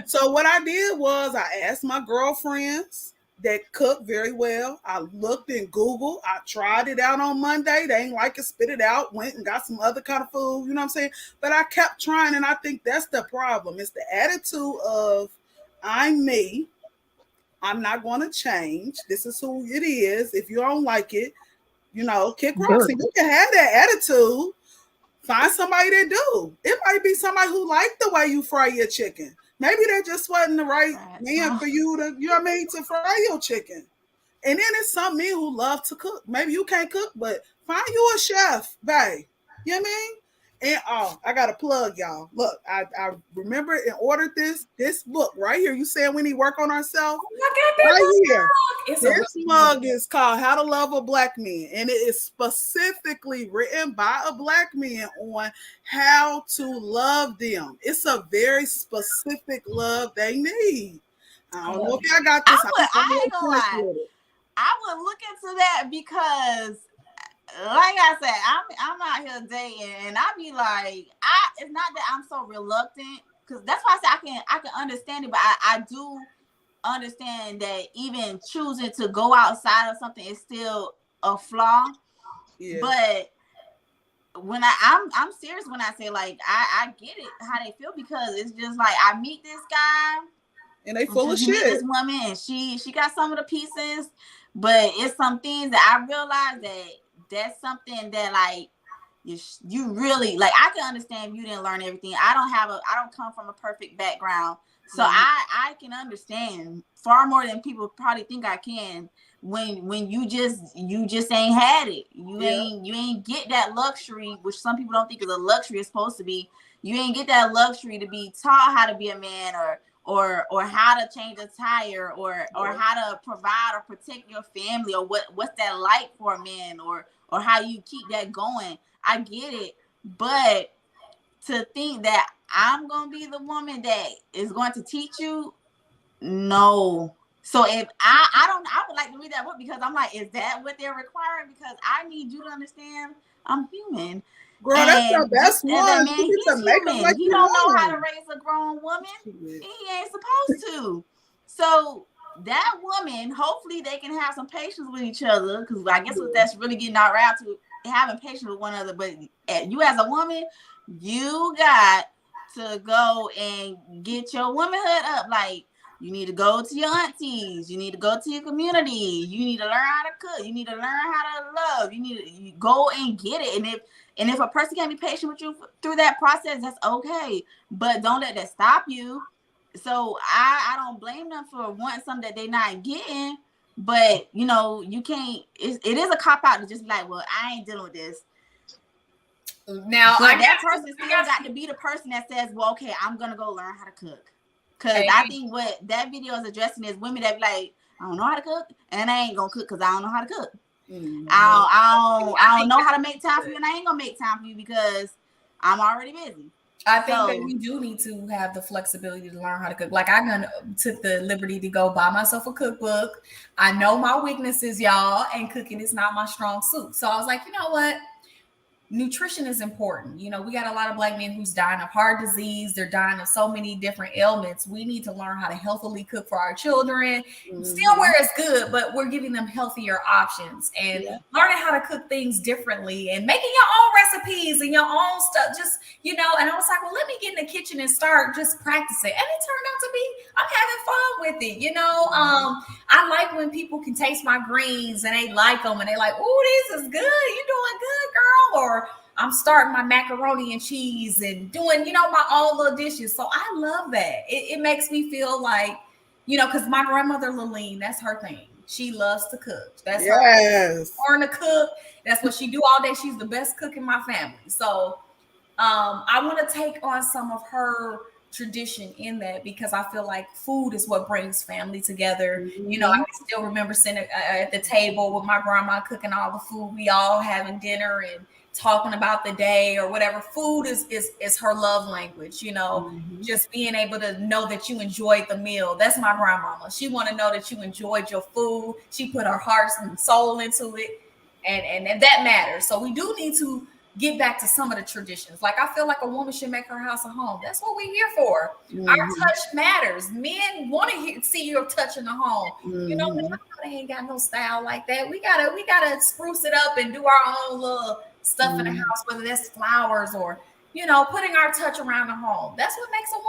So what I did was I asked my girlfriends that cook very well. I looked in Google. I tried it out on Monday. They ain't like it, spit it out, went and got some other kind of food, you know what I'm saying? But I kept trying, and I think that's the problem. It's the attitude of, I'm me. I'm not going to change. This is who it is. If you don't like it, kick rocks. And you can have that attitude. Find somebody that do. It might be somebody who liked the way you fry your chicken. Maybe there just wasn't the right man for you to, to fry your chicken. And then it's some men who love to cook. Maybe you can't cook, but find you a chef, babe. You know what I mean? And I got to plug, y'all. Look, I remember and ordered this book right here. You saying we need to work on ourselves? Right here. This mug is called How to Love a Black Man. And it is specifically written by a black man on how to love them. It's a very specific love they need. I don't know if y'all got this. I ain't gonna lie. I would look into that because, like I said, I'm out here dating, and I be like, it's not that I'm so reluctant, because that's why I say I can understand it, but I do understand that even choosing to go outside of something is still a flaw. Yeah. But when I'm serious when I say like I get it how they feel, because it's just like I meet this guy and they full of you meet shit. this woman and she got some of the pieces, but it's some things that I realize that that's something that like you really like. I can understand if you didn't learn everything. I don't come from a perfect background, so I can understand far more than people probably think I can when you just ain't had it. You ain't get that luxury, which some people don't think is a luxury. It's supposed to be. You ain't get that luxury to be taught how to be a man or how to change a tire or how to provide or protect your family, or what's that like for a man, or how you keep that going. I get it, but to think that I'm gonna be the woman that is going to teach you, no. So if I would like to read that book, because I'm like, is that what they're requiring? Because I need you to understand I'm human. Girl, that's the best one. Man, he's human. Like he don't know how to raise a grown woman. He ain't supposed to. So that woman, hopefully they can have some patience with each other, because I guess what that's really getting out around to, having patience with one another. But you as a woman, you got to go and get your womanhood up. Like, you need to go to your aunties. You need to go to your community. You need to learn how to cook. You need to learn how to love. You go and get it. And if a person can't be patient with you through that process, that's okay. But don't let that stop you. So I don't blame them for wanting something that they're not getting. But, you can't. It is a cop-out to just be like, well, I ain't dealing with this. Now, that person still got to be the person that says, well, okay, I'm going to go learn how to cook. Because I think what that video is addressing is women that be like, I don't know how to cook, and I ain't going to cook because I don't know how to cook. Mm-hmm. I don't know how to make time for you, and I ain't going to make time for you because I'm already busy. I think that we do need to have the flexibility to learn how to cook. Like, I took the liberty to go buy myself a cookbook. I know my weaknesses, y'all, and cooking is not my strong suit. So I was like, you know what? Nutrition is important. We got a lot of Black men who's dying of heart disease. They're dying of so many different ailments. We need to learn how to healthily cook for our children. Mm-hmm. Still where it's good, but we're giving them healthier options and learning how to cook things differently and making your own recipes and your own stuff. Just, and I was like, well, let me get in the kitchen and start just practicing. And it turned out to be, I'm having fun with it. I like when people can taste my greens and they like them and they like, oh, this is good. You're doing good, girl. Or I'm starting my macaroni and cheese and doing, my own little dishes. So I love that. It makes me feel like, because my grandmother, Laline, that's her thing. She loves to cook. That's her thing. Learn to cook. That's what she do all day. She's the best cook in my family. So I want to take on some of her tradition in that, because I feel like food is what brings family together. Mm-hmm. I can still remember sitting at the table with my grandma cooking all the food. We all having dinner and talking about the day or whatever. Food is her love language, just being able to know that you enjoyed the meal. That's my grandmama. She want to know that you enjoyed your food. She put her heart and soul into it, and that matters. So we do need to get back to some of the traditions. Like, I feel like a woman should make her house a home. That's what we're here for. Mm-hmm. Our touch matters. Men want to see your touch in the home. Mm-hmm. They ain't got no style like that. We gotta spruce it up and do our own little stuff in the house, whether that's flowers or, putting our touch around the home. That's what makes a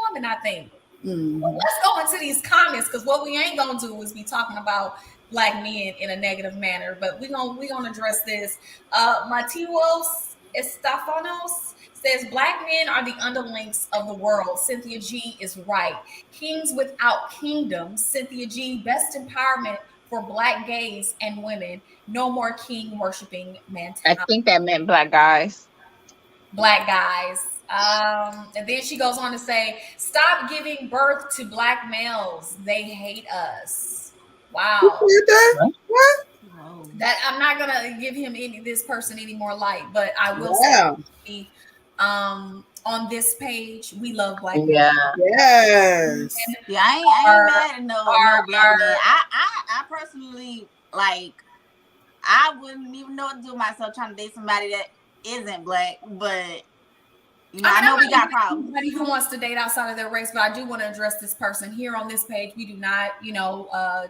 woman, I think. Mm-hmm. Well, let's go into these comments, because what we ain't gonna do is be talking about Black men in a negative manner, but we're gonna address this. Matios Estafanos says Black men are the underlings of the world. Cynthia G is right. Kings without kingdoms. Cynthia G, best empowerment for Black gays and women. No more king worshiping mentality. I think that meant Black guys. Black guys. And then she goes on to say, stop giving birth to Black males. They hate us. Wow. What? That I'm not gonna give him this person any more light, but I will say on this page, we love Black men. Yes. Yeah, I ain't mad at no Black men. I personally, like, I wouldn't even know what to do with myself trying to date somebody that isn't Black, but I know we got problems. Anybody who wants to date outside of their race, but I do want to address this person here on this page. We do not,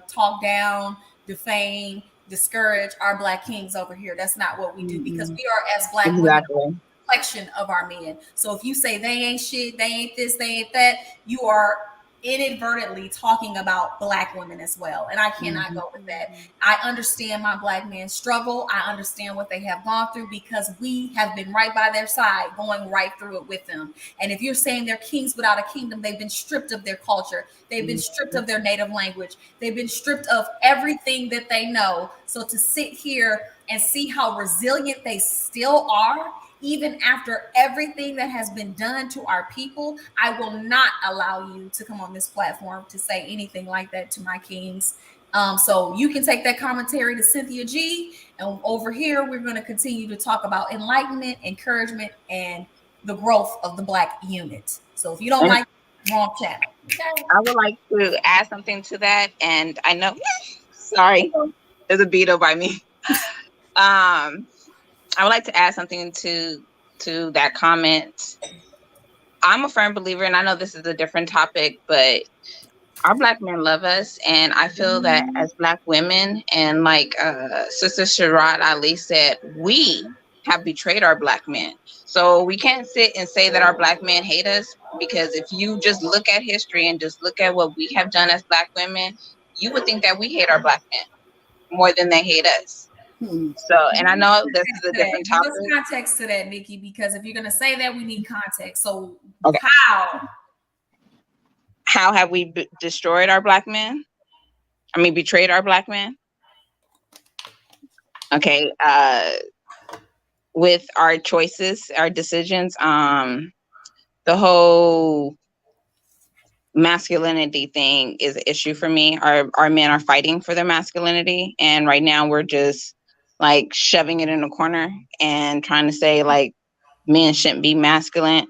talk down, defame, discourage our Black kings over here. That's not what we do, because we are, as Black women, reflection of our men. So if you say they ain't shit, they ain't this, they ain't that, you are inadvertently talking about Black women as well. And I cannot go with that. I understand my Black men struggle. I understand what they have gone through, because we have been right by their side, going right through it with them. And if you're saying they're kings without a kingdom, they've been stripped of their culture. They've been stripped of their native language. They've been stripped of everything that they know. So to sit here and see how resilient they still are, even after everything that has been done to our people, I will not allow you to come on this platform to say anything like that to my kings. So you can take that commentary to Cynthia G. And over here, we're going to continue to talk about enlightenment, encouragement, and the growth of the Black unit. So if you don't like wrong channel. Okay? I would like to add something to that. And I know, sorry, there's a beetle by me. I would like to add something to that comment. I'm a firm believer, and I know this is a different topic, but our Black men love us. And I feel that as Black women, and like Sister Sharad Ali said, we have betrayed our Black men. So we can't sit and say that our Black men hate us, because if you just look at history and just look at what we have done as Black women, you would think that we hate our Black men more than they hate us. So, and I know this is a different topic. Give us context to that, Nikki, because if you're going to say that, we need context. So okay. How have we destroyed our Black men? I mean, betrayed our Black men? Okay. With our choices, our decisions, the whole masculinity thing is an issue for me. Our men are fighting for their masculinity, and right now we're just like shoving it in a corner and trying to say like men shouldn't be masculine.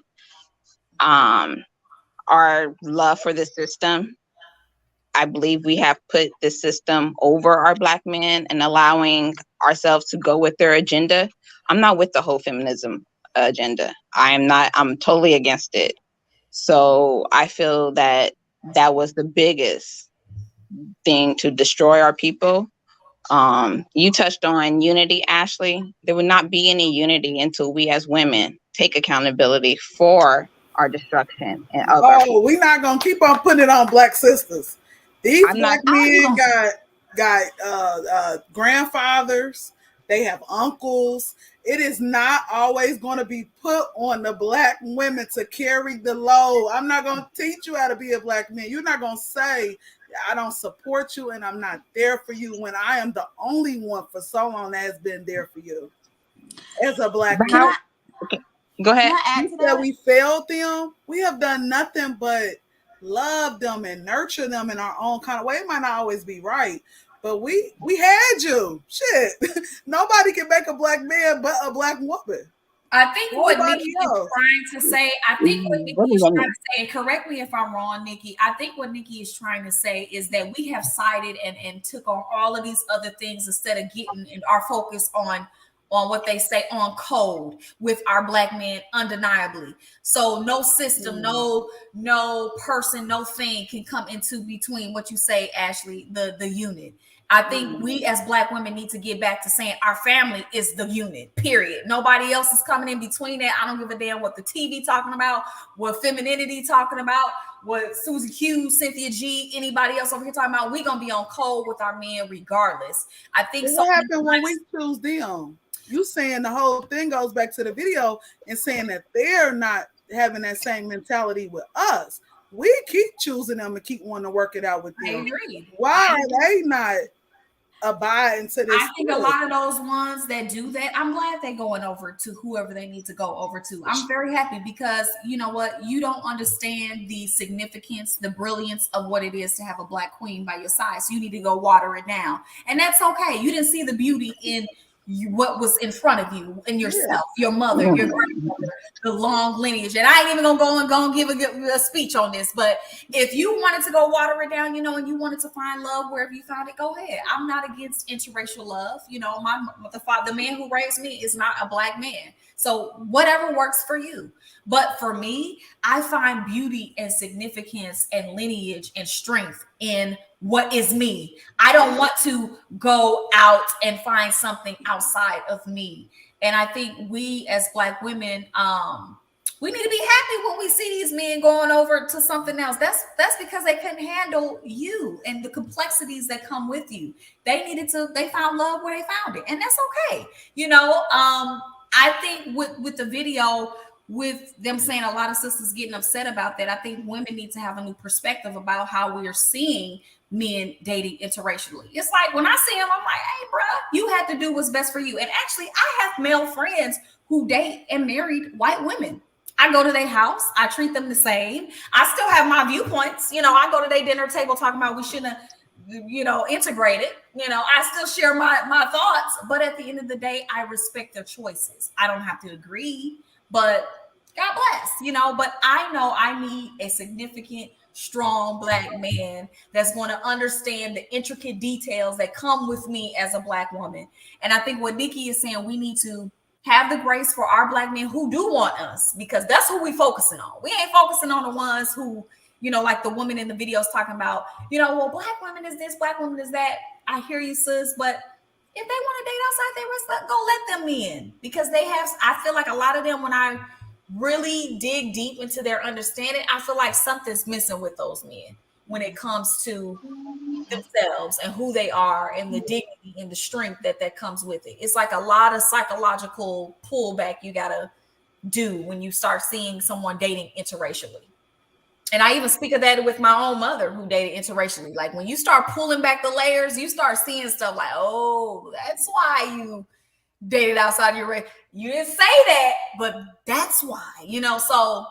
Our love for the system, I believe we have put the system over our Black men and allowing ourselves to go with their agenda. I'm not with the whole feminism agenda. I'm totally against it. So I feel that that was the biggest thing to destroy our people. You touched on unity, Ashley. There would not be any unity until we as women take accountability for our destruction. And we're not gonna keep on putting it on Black sisters. These Black men got grandfathers. They have uncles. It is not always going to be put on the Black women to carry the load. I'm not going to teach you how to be a Black man. You're not going to say, I don't support you and I'm not there for you, when I am the only one for so long that has been there for you as a Black man. Okay. Go ahead. That we failed them. We have done nothing but love them and nurture them in our own kind of way. It might not always be right, but we had you. Shit. Nobody can make a Black man but a Black woman. I think what Nikki is trying to say, and correct me if I'm wrong, Nikki, I think what Nikki is trying to say is that we have sided and took on all of these other things instead of getting our focus on what they say on code with our Black men, undeniably. So no system, no person, no thing can come into between what you say, Ashley, the unit. I think we as Black women need to get back to saying our family is the unit, period. Nobody else is coming in between that. I don't give a damn what the TV talking about, what femininity talking about, what Susie Q, Cynthia G, anybody else over here talking about. We're going to be on code with our men regardless. I think what happened when we choose them? You saying the whole thing goes back to the video and saying that they're not having that same mentality with us. We keep choosing them and keep wanting to work it out with them. I agree. Why are they not abiding to this? I think a lot of those ones that do that, I'm glad they're going over to whoever they need to go over to. I'm very happy, because you know what? You don't understand the significance, the brilliance of what it is to have a Black queen by your side. So you need to go water it down. And that's okay. You didn't see the beauty in what was in front of you, in yourself, your mother, your grandmother, the long lineage. And I ain't even gonna go and give a speech on this, but if you wanted to go water it down, and you wanted to find love wherever you found it, go ahead. I'm not against interracial love. The man who raised me is not a Black man. So whatever works for you. But for me, I find beauty and significance and lineage and strength in what is me. I don't want to go out and find something outside of me. And I think we as Black women, we need to be happy when we see these men going over to something else. That's because they couldn't handle you and the complexities that come with you. They found love where they found it, and that's okay. I think with the video, with them saying a lot of sisters getting upset about that, I think women need to have a new perspective about how we are seeing men dating interracially. It's like when I see them, I'm like, hey, bro, you have to do what's best for you. And actually, I have male friends who date and married white women. I go to their house. I treat them the same. I still have my viewpoints. I go to their dinner table talking about we shouldn't have, integrated. I still share my thoughts. But at the end of the day, I respect their choices. I don't have to agree, but God bless, But I know I need a significant, strong Black man that's going to understand the intricate details that come with me as a Black woman. And I think what Nikki is saying, we need to have the grace for our Black men who do want us, because that's who we focusing on. We ain't focusing on the ones who, like the woman in the videos talking about, well, Black women is this, Black women is that. I hear you, sis, but if they want to date outside their race, go let them in, because I feel like a lot of them, when I really dig deep into their understanding, I feel like something's missing with those men when it comes to themselves and who they are and the dignity and the strength that comes with it. It's like a lot of psychological pullback you gotta do when you start seeing someone dating interracially. And I even speak of that with my own mother who dated interracially. Like when you start pulling back the layers, you start seeing stuff like, oh, that's why you dated outside your race. You didn't say that, but that's why, so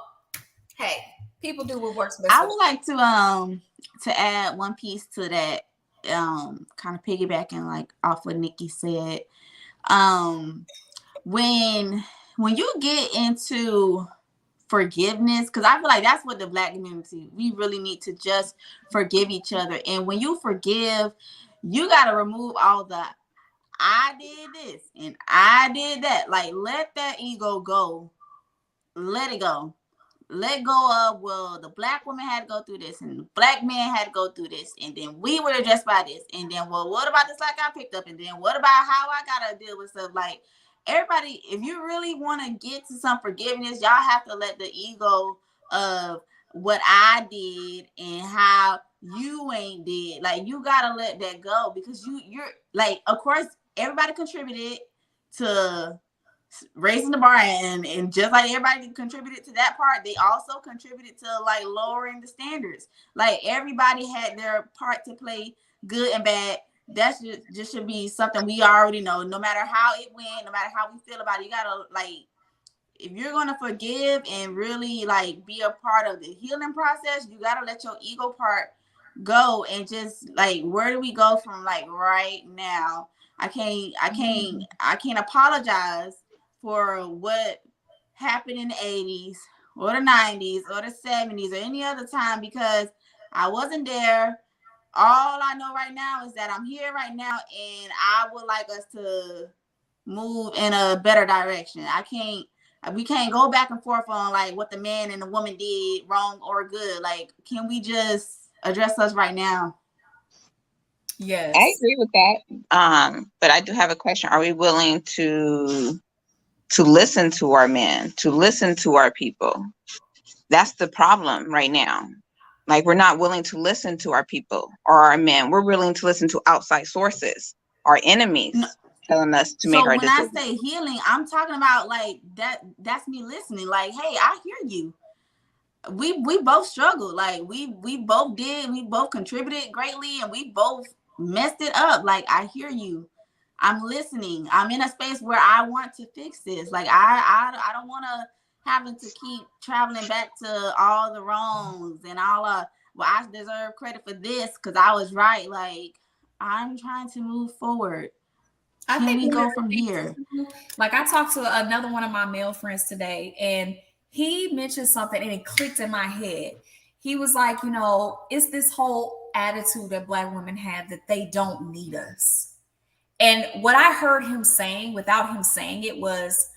hey, people do what works best. I would like to add one piece to that, kind of piggybacking like off what Nikki said. When you get into forgiveness, because I feel like that's what the Black community, we really need to just forgive each other. And when you forgive, you got to remove all the I did this and I did that. Like, let that ego go. Let it go. Let go of, well, the Black woman had to go through this and the Black man had to go through this. And then we were addressed by this. And then, well, what about this like I picked up? And then what about how I got to deal with stuff? Like, everybody, if you really want to get to some forgiveness, y'all have to let the ego of what I did and how you ain't did. Like, you got to let that go, because you're like, of course, everybody contributed to raising the bar, and just like everybody contributed to that part, they also contributed to like lowering the standards. Like, everybody had their part to play, good and bad. That just should be something we already know. No matter how it went, no matter how we feel about it, you gotta, like, if you're gonna forgive and really like be a part of the healing process, you gotta let your ego part go and just like, where do we go from like right now? I can't apologize for what happened in the 80s or the 90s or the 70s or any other time, because I wasn't there. All I know right now is that I'm here right now, and I would like us to move in a better direction. We can't go back and forth on like what the man and the woman did wrong or good. Like, can we just address us right now? Yes, I agree with that. But I do have a question. Are we willing to listen to our men, to listen to our people? That's the problem right now. Like, we're not willing to listen to our people or our men. We're willing to listen to outside sources, our enemies, telling us to make our decisions. So when I say healing, I'm talking about like that's me listening. Like, hey, I hear you. We both struggled. Like, we both did. We both contributed greatly, and we both messed it up. Like, I hear you. I'm listening. I'm in a space where I want to fix this. Like, I don't want to having to keep traveling back to all the wrongs and all well, I deserve credit for this because I was right. Like, I'm trying to move forward. I think we go from here. Like, I talked to another one of my male friends today, and he mentioned something and it clicked in my head. He was like, it's this whole attitude that Black women have that they don't need us. And what I heard him saying without him saying it was,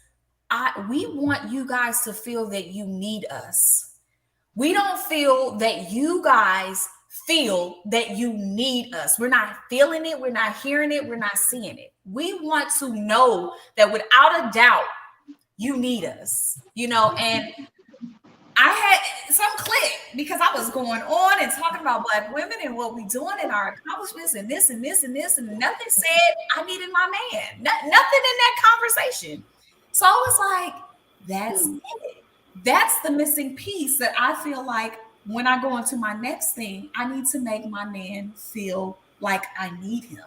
we want you guys to feel that you need us. We don't feel that you guys feel that you need us. We're not feeling it. We're not hearing it. We're not seeing it. We want to know that without a doubt, you need us, you know, and I had some click because I was going on and talking about Black women and what we doing and our accomplishments and this and this and this, and nothing said I needed my man. Nothing in that conversation. So I was like, that's it. That's the missing piece that I feel like when I go into my next thing, I need to make my man feel like I need him.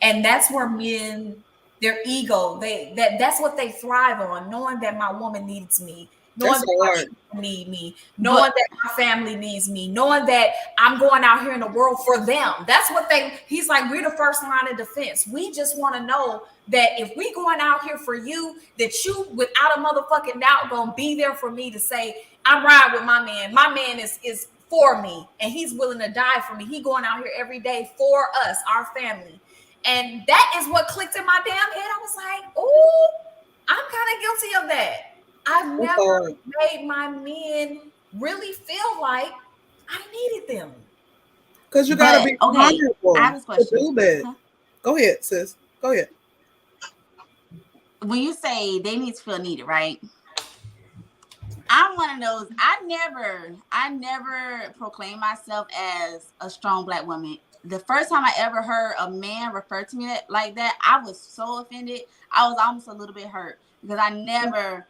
And that's where men, their ego, that's what they thrive on, knowing that my woman needs me, knowing that my children need me, knowing that my family needs me, knowing that I'm going out here in the world for them. That's what he's like, we're the first line of defense. We just want to know that if we going out here for you, that you without a motherfucking doubt gonna be there for me to say, I'm riding with my man. My man is for me and he's willing to die for me. He going out here every day for us, our family. And that is what clicked in my damn head. I was like, oh, I'm kind of guilty of that. I've never made my men really feel like I needed them. Because you got to be vulnerable I have this question. to do that. Huh? Go ahead, sis. Go ahead. When you say they need to feel needed, right? I'm one of those. I never proclaimed myself as a strong Black woman. The first time I ever heard a man refer to me like that, I was so offended. I was almost a little bit hurt because I never,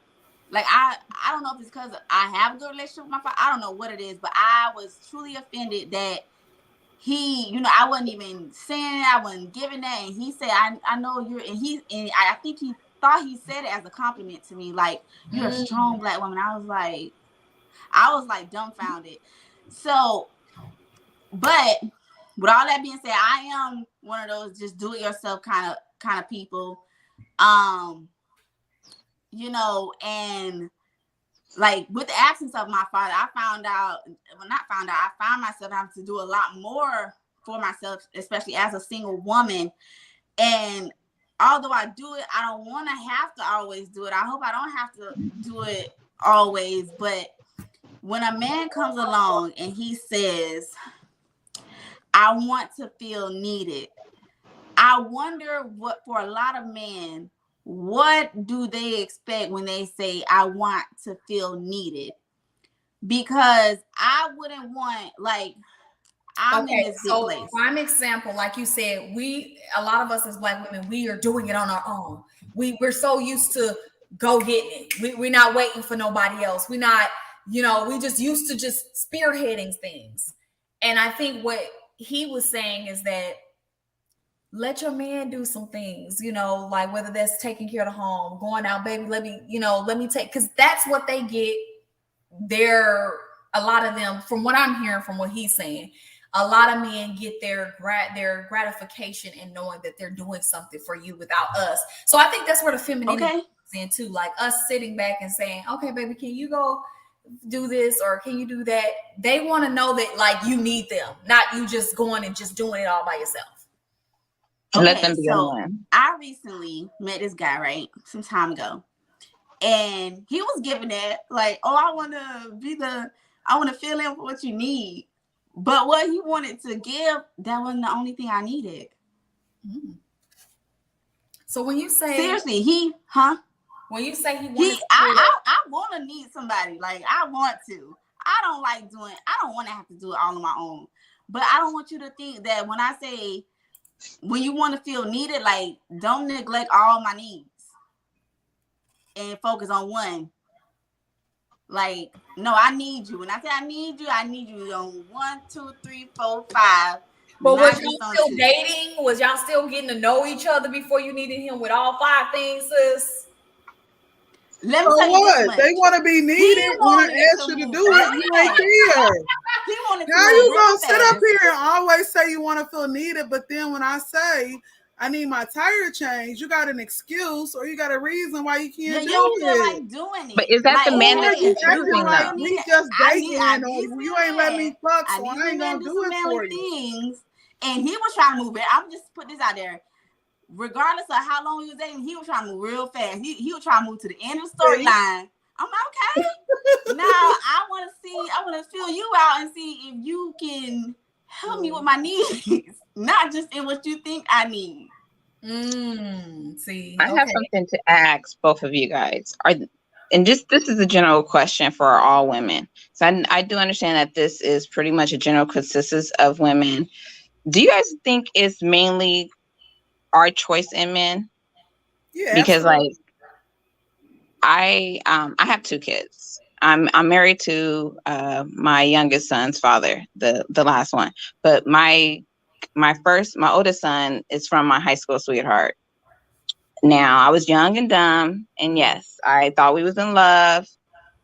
like, I don't know if it's because I have a good relationship with my father. I don't know what it is, but I was truly offended that he, you know, I wasn't even saying it. I wasn't giving that. And he said, I know you're, and I think he thought he said it as a compliment to me, like, you're a strong Black woman. I was like dumbfounded. So, but with all that being said, I am one of those just do it yourself kind of people. You know, and like with the absence of my father, I found myself having to do a lot more for myself, especially as a single woman. And although I do it, I don't want to have to always do it. I hope I don't have to do it always. But when a man comes along and he says, I want to feel needed, I wonder what, for a lot of men, what do they expect when they say, I want to feel needed? Because I wouldn't want, like, I'm in this big place. Prime example, like you said, a lot of us as Black women, we are doing it on our own. We're so used to go getting it. We're not waiting for nobody else. We're not, you know, we just used to just spearheading things. And I think what he was saying is that let your man do some things, you know, like whether that's taking care of the home, going out, baby, let me take, because that's what they get. A lot of them, from what I'm hearing, from what he's saying, a lot of men get their gratification in knowing that they're doing something for you without us. So I think that's where the femininity comes in too, like us sitting back and saying, okay, baby, can you go do this or can you do that? They want to know that like you need them, not you just going and just doing it all by yourself. Okay, let them be alone. I recently met this guy, right, some time ago, and he was giving that like, oh, I want to fill in for what you need. But what he wanted to give, that wasn't the only thing I needed. So when you say seriously, when you say I want to need somebody, like I want to. I don't want to have to do it all on my own. But I don't want you to think that when I say when you want to feel needed, like don't neglect all my needs and focus on one. Like, no, I need you. When I say I need you on 1, 2, 3, 4, 5. But was y'all still dating? Was y'all still getting to know each other before you needed him with all 5 things, sis? Let me tell you what, they want to be needed. Want to ask you to do it. You ain't here. Now you gonna sit up here and always say you want to feel needed, but then when I say I need my tire change, you got an excuse or you got a reason why you can't do it. Feel like doing it. But is that the man that is choosing like we just dating or you ain't let me fuck, so I ain't gonna do it for you. And he was trying to move it. I'm just put this out there. Regardless of how long he was dating, he was trying to move real fast. He was trying to move to the end of the storyline. I'm like, okay. Now I want to feel you out and see if you can help me with my needs, not just in what you think I need. See, I have something to ask both of you guys. This is a general question for all women. So I do understand that this is pretty much a general consensus of women. Do you guys think it's mainly our choice in men? Yeah, Because absolutely. like I have 2 kids. I'm married to my youngest son's father, the last one. But my oldest son is from my high school sweetheart. Now, I was young and dumb, and yes, I thought we was in love,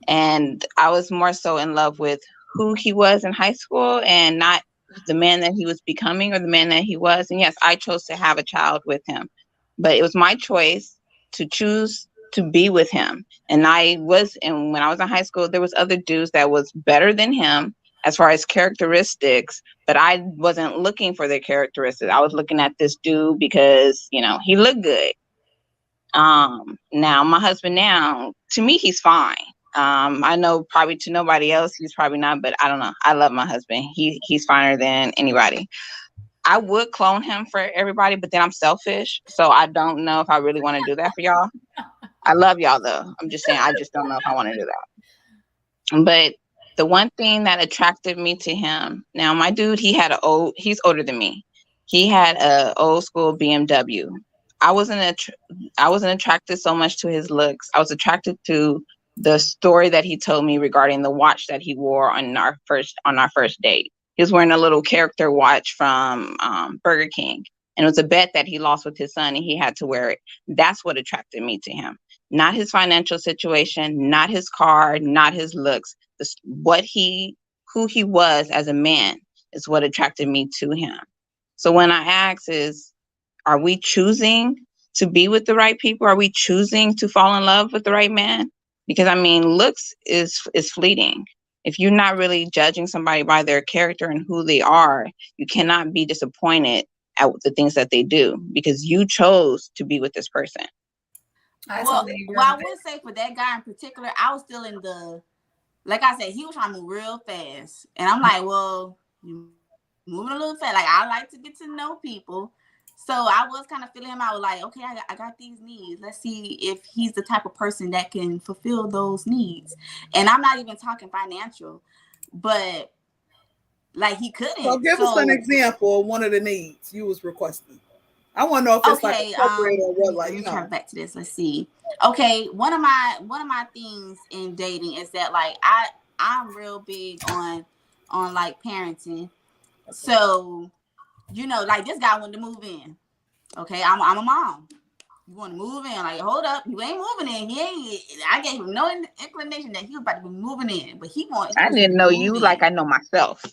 and I was more so in love with who he was in high school and not the man that he was becoming or the man that he was. And yes, I chose to have a child with him, but it was my choice to choose to be with him. And when I was in high school, there was other dudes that was better than him as far as characteristics, but I wasn't looking for their characteristics. I was looking at this dude because, he looked good. Now my husband to me, he's fine. I know probably to nobody else, he's probably not, but I don't know. I love my husband. He's finer than anybody. I would clone him for everybody, but then I'm selfish. So I don't know if I really want to do that for y'all. I love y'all though. I'm just saying, I just don't know if I want to do that. But the one thing that attracted me to him, now my dude, he's older than me. He had a old school BMW. I wasn't attracted so much to his looks. I was attracted to the story that he told me regarding the watch that he wore on our first date. He was wearing a little character watch from Burger King, and it was a bet that he lost with his son, and he had to wear it. That's what attracted me to him. Not his financial situation, not his car, not his looks. Who he was as a man is what attracted me to him. So when I ask are we choosing to be with the right people? Are we choosing to fall in love with the right man? Because looks is fleeting. If you're not really judging somebody by their character and who they are, you cannot be disappointed at the things that they do because you chose to be with this person. I would say for that guy in particular, I was still in like I said, he was trying to move real fast. And I'm like, well, you moving a little fast. Like, I like to get to know people. So I was kind of feeling him out, like, okay, I got these needs. Let's see if he's the type of person that can fulfill those needs. And I'm not even talking financial, but like he couldn't. So give us an example of one of the needs you was requesting. I want to know if it's like appropriate or what, like, turn back to this. Let's see. Okay, one of my things in dating is that like I'm real big on like parenting. So, like this guy wanted to move in. Okay, I'm a mom. You want to move in? Like, hold up, you ain't moving in. I gave him no inclination that he was about to be moving in, but I didn't know you like I know myself.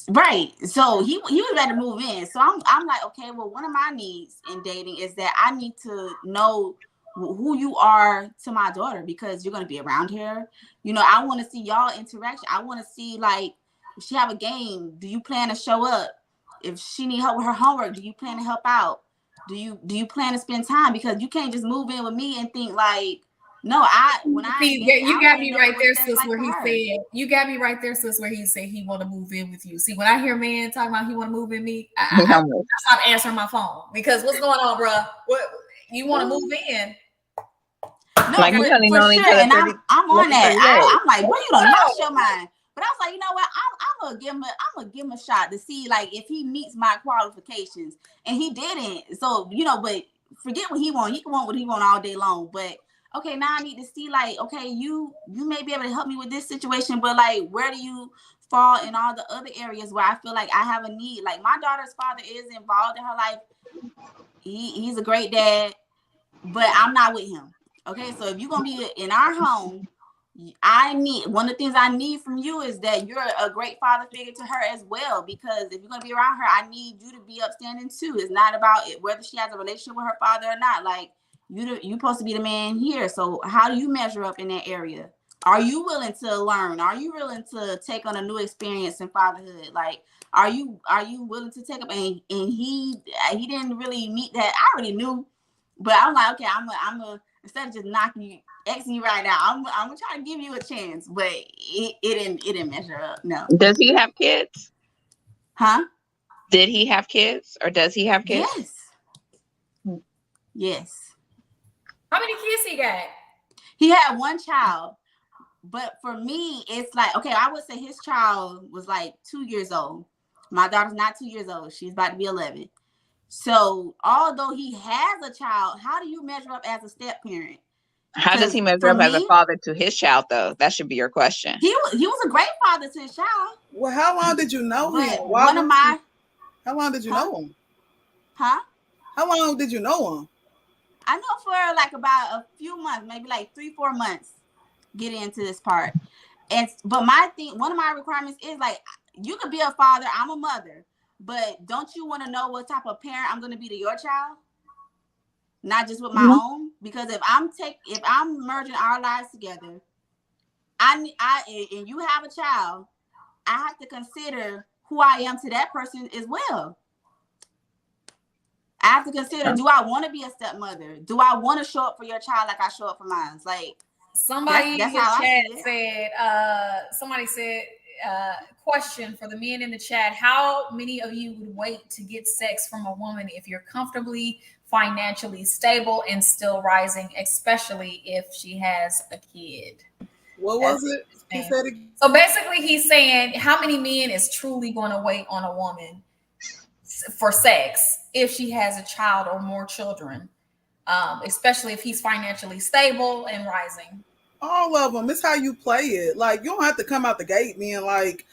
Right. So he was ready to move in. So I'm like, okay, well, one of my needs in dating is that I need to know who you are to my daughter because you're going to be around here. I want to see y'all interaction. I want to see, like, if she have a game, do you plan to show up? If she need help with her homework, do you plan to help out? Do you plan to spend time? Because you can't just move in with me and think like, no, you got me right there, sis, where he said, you got me right there, sis, where he said he want to move in with you. See, when I hear man talking about he want to move in me, I stop answering my phone because what's going on, bro? What you want to move in? No, like for sure. And I'm on that. I'm like, boy, you don't lost your mind. But I was like, you know what? I'm gonna give him a shot to see like if he meets my qualifications, and he didn't. So but forget what he want. He can want what he want all day long. But okay, now I need to see like, okay, you may be able to help me with this situation, but like, where do you fall in all the other areas where I feel like I have a need? Like my daughter's father is involved in her life. He's a great dad, but I'm not with him. Okay, so if you're gonna be in our home, one of the things I need from you is that you're a great father figure to her as well. Because if you're gonna be around her, I need you to be upstanding too. It's not about whether she has a relationship with her father or not. Like you're supposed to be the man here. So how do you measure up in that area? Are you willing to learn? Are you willing to take on a new experience in fatherhood? Like, are you willing to take up? And he didn't really meet that. I already knew, but I'm like, okay, I'm a instead of just knocking you, Xing you right now, I'm gonna try to give you a chance, but it didn't measure up. No. Does he have kids? Huh? Did he have kids, or does he have kids? Yes. Yes. How many kids he got? He had one child, but for me, it's like, okay, I would say his child was like 2 years old. My daughter's not 2 years old. She's about to be 11. So although he has a child, how do you measure up as a step parent? How does he measure up as a father to his child, though? That should be your question. He was a great father to his child. Well, how long did you know him? How long did you know him? Huh? How long did you know him? I know for like about a few months, maybe like 3-4 months, getting into this part. But my thing, one of my requirements is like, you could be a father, I'm a mother, but don't you want to know what type of parent I'm going to be to your child? Not just with my own, because if I'm merging our lives together, and you have a child, I have to consider who I am to that person as well. I have to consider, do I want to be a stepmother? Do I want to show up for your child like I show up for mine? Like, somebody in the chat said, question for the men in the chat: how many of you would wait to get sex from a woman if you're comfortably financially stable and still rising, especially if she has a kid? What was it? He said it. So basically he's saying, how many men is truly going to wait on a woman for sex if she has a child or more children, especially if he's financially stable and rising? All of them. It's how you play it. Like, you don't have to come out the gate being like,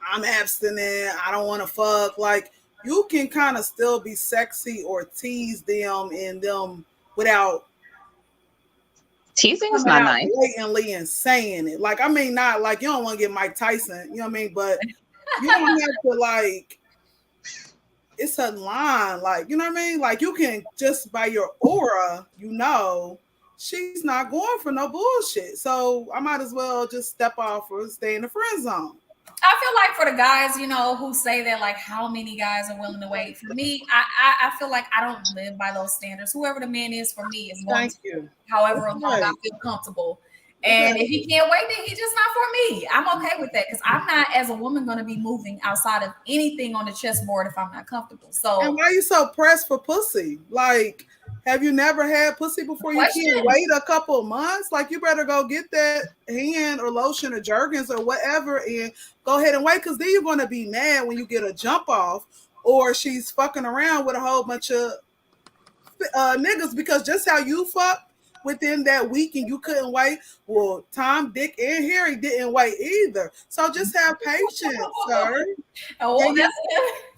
I'm abstinent, I don't want to fuck. Like, you can kind of still be sexy or tease them and them without teasing is not nice. Blatantly and saying it. Like, I mean, not like you don't want to get Mike Tyson, you know what I mean? But you don't have to, like, it's a line, like, you know what I mean? Like, you can just by your aura, you know, she's not going for no bullshit. So I might as well just step off or stay in the friend zone. I feel like for the guys, you know, who say that, like, how many guys are willing to wait? For me, I feel like I don't live by those standards. Whoever the man is for me is going to, however long I feel comfortable. And if he can't wait, then he's just not for me. I'm okay with that because I'm not, as a woman, going to be moving outside of anything on the chessboard if I'm not comfortable. So, and why are you so pressed for pussy? Like, have you never had pussy before? You can't wait a couple of months. Like, you better go get that hand or lotion or Jergens or whatever and go ahead and wait, because then you're going to be mad when you get a jump off or she's fucking around with a whole bunch of niggas, because just how you fuck within that week and you couldn't wait, well, Tom, Dick, and Harry didn't wait either. So just have patience, sir. Oh,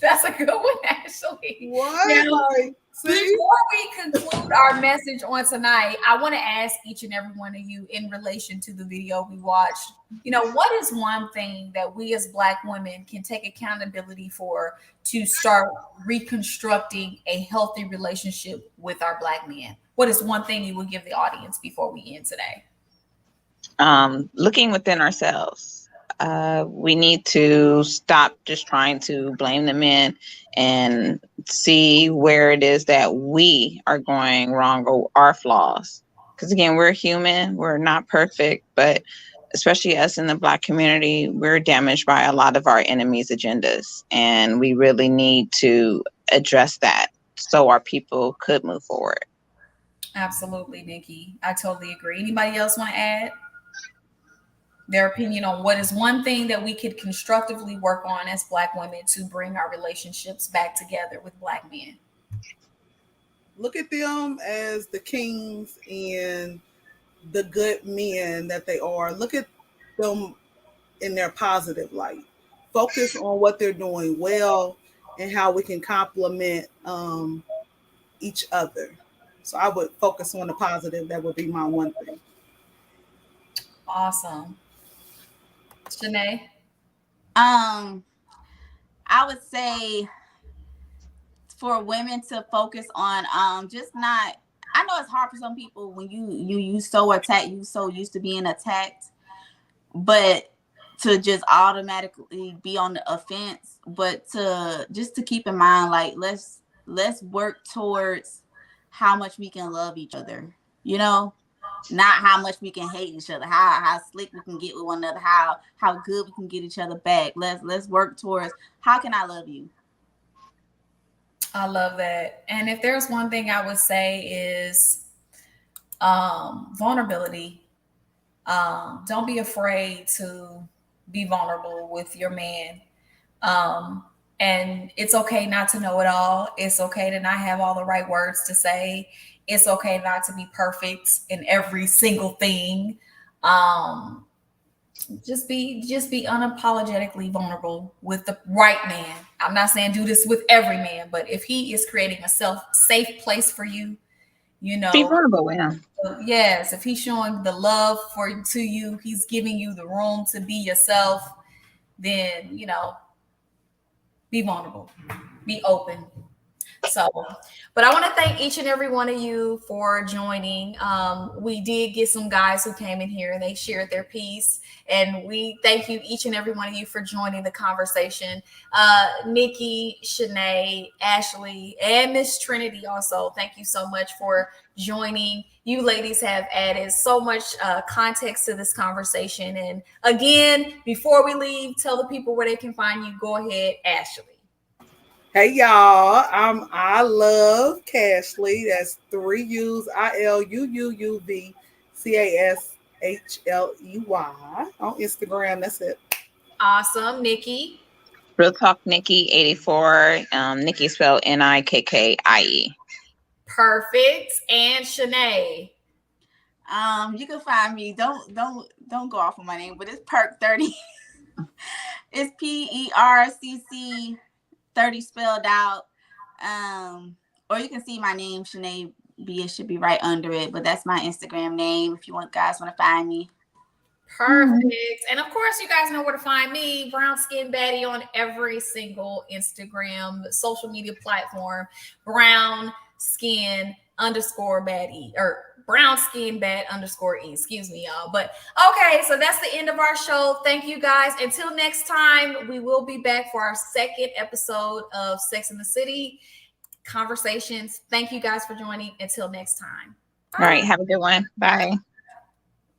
that's a good one, actually. What? Now, like, before we conclude our message on tonight, I want to ask each and every one of you, in relation to the video we watched, you know, what is one thing that we as Black women can take accountability for to start reconstructing a healthy relationship with our Black men? What is one thing you would give the audience before we end today? Looking within ourselves. We need to stop just trying to blame the men and see where it is that we are going wrong or our flaws. Because again, we're human, we're not perfect, but especially us in the Black community, we're damaged by a lot of our enemies' agendas. And we really need to address that so our people could move forward. Absolutely, Nikki. I totally agree. Anybody else want to add their opinion on what is one thing that we could constructively work on as Black women to bring our relationships back together with Black men? Look at them as the kings and the good men that they are. Look at them in their positive light. Focus on what they're doing well and how we can complement each other. So I would focus on the positive. That would be my one thing. Awesome. Janae? I would say for women to focus on just not, I know it's hard for some people when you so attacked, you so used to being attacked, but to just automatically be on the offense, but to keep in mind, like, let's work towards how much we can love each other, you know, not how much we can hate each other, how slick we can get with one another, how good we can get each other back. Let's work towards how can I love you. I love that. And if there's one thing I would say is vulnerability. Don't be afraid to be vulnerable with your man. And it's okay not to know it all. It's okay to not have all the right words to say. It's okay not to be perfect in every single thing. Just be unapologetically vulnerable with the right man. I'm not saying do this with every man, but if he is creating a safe place for you, you know, Be vulnerable with him. Yes, if he's showing the love to you, he's giving you the room to be yourself, then, you know, be vulnerable, be open. So, but I want to thank each and every one of you for joining. We did get some guys who came in here and they shared their piece, and we thank you, each and every one of you, for joining the conversation. Nikki, Shanae, Ashley, and Miss Trinity also, thank you so much for joining. You ladies have added so much context to this conversation. And again, before we leave, tell the people where they can find you. Go ahead, Ashley. Hey y'all, I love Cashley. That's 3 U's, ILUUUVCASHLEY on Instagram. That's it. Awesome. Nikki. Real Talk Nikki 84. Nikki spelled NIKKIE. Perfect. And Shanae. You can find me. Don't go off of my name, but it's Perk 30. It's PERCC 30 spelled out. Or you can see my name, Shanae B. It should be right under it, but that's my Instagram name if you guys want to find me. Perfect. And of course, you guys know where to find me, Brown Skin Baddie, on every single Instagram social media platform. Brown Skin _Baddie, or Brown Skin Bad _ E. Excuse me, y'all. But okay, so that's the end of our show. Thank you guys. Until next time, we will be back for our second episode of Sex and the City Conversations. Thank you guys for joining. Until next time. All right. Have a good one. Bye.